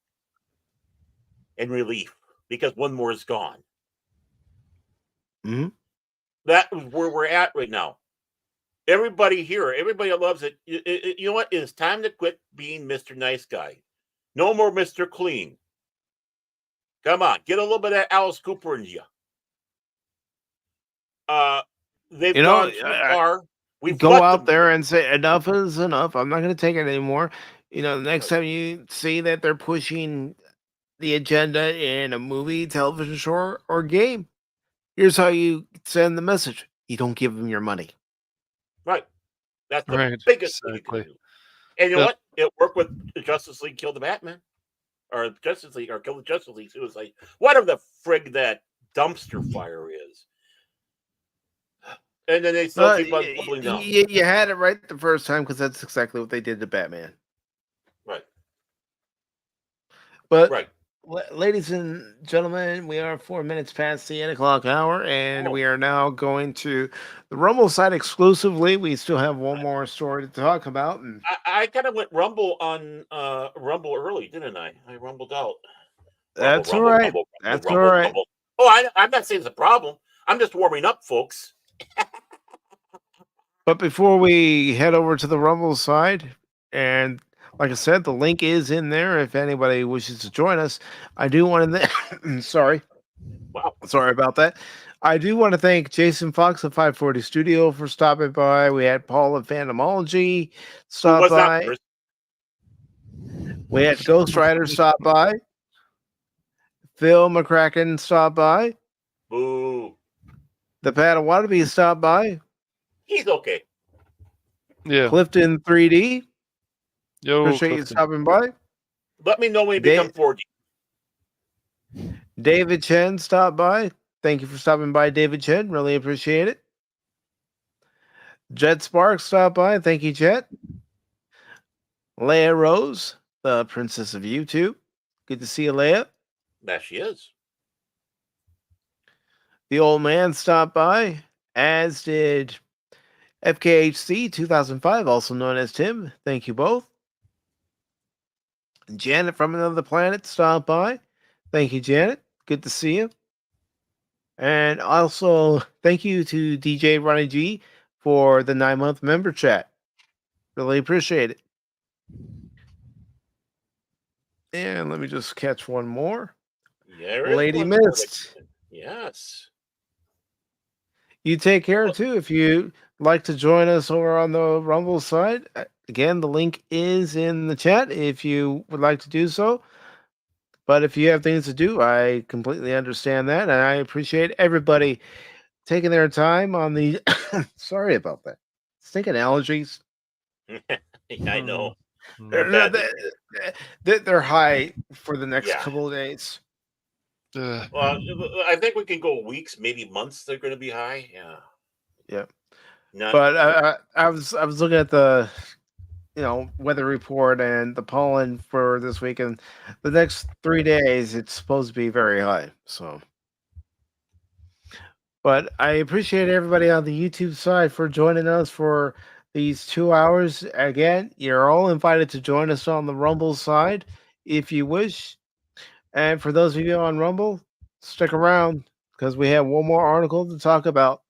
in relief because one more is gone. That is where we're at right now. Everybody here, everybody loves it. You know what? It's time to quit being Mr. Nice Guy. No more Mr. Clean. Come on, get a little bit of Alice Cooper in you. They've gone too far. We go out there and say enough is enough. I'm not going to take it anymore. The next time you see that they're pushing the agenda in a movie, television show, or game, here's how you send the message. You don't give them your money. Right. That's the biggest thing you can do. And you know what? It worked with Justice League Kill the Batman. Or Justice League, or Kill the Justice League. It was like, whatever the frig that dumpster fire is. And then they still keep on bubbling down. You had it right the first time because that's exactly what they did to Batman. Right. But, ladies and gentlemen, we are 4 minutes past the 8 o'clock hour, and we are now going to the Rumble side exclusively. We still have one more story to talk about. And I kind of went Rumble on Rumble early, didn't I? I rumbled out. That's all right. That's all right. Oh, I'm not saying it's a problem. I'm just warming up, folks. But before we head over to the Rumble side, and like I said, the link is in there if anybody wishes to join us. I do want to sorry. Wow. Sorry about that. I do want to thank Jason Fox of 540 Studio for stopping by. We had Paul of Phantomology stop What's that by. first? We had Ghost Rider stop by. Phil McCracken stop by. Boo. The Padawallaby stop by. He's okay. Yeah. Clifton 3D. Yo, Appreciate you stopping by. Let me know when you become 4D. David Chen stopped by. Thank you for stopping by, David Chen. Really appreciate it. Jet Sparks stopped by. Thank you, Jet. Leia Rose, the princess of YouTube. Good to see you, Leia. There she is. The old man stopped by, as did FKHC 2005, also known as Tim. Thank you both. Janet from Another Planet stopped by. Thank you, Janet. Good to see you. And also, thank you to DJ Ronnie G for the 9-month member chat. Really appreciate it. And let me just catch one more. Yeah, Lady Mist. Yes. You take care too. If you like to join us over on the Rumble side, again, the link is in the chat if you would like to do so. But if you have things to do, I completely understand that. And I appreciate everybody taking their time on the. Sorry about that. Stinking allergies. I know. They're bad. They're high for the next couple of days. Well, I think we can go weeks, maybe months. They're going to be high. Yeah. Yeah. Not, But I was looking at the weather report and the pollen for this week, and the next 3 days it's supposed to be very high. So, but I appreciate everybody on the YouTube side for joining us for these 2 hours. Again, you're all invited to join us on the Rumble side if you wish. And for those of you on Rumble, stick around because we have one more article to talk about.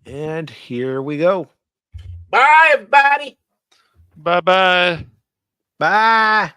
And here we go. Bye, everybody. Bye-bye. Bye.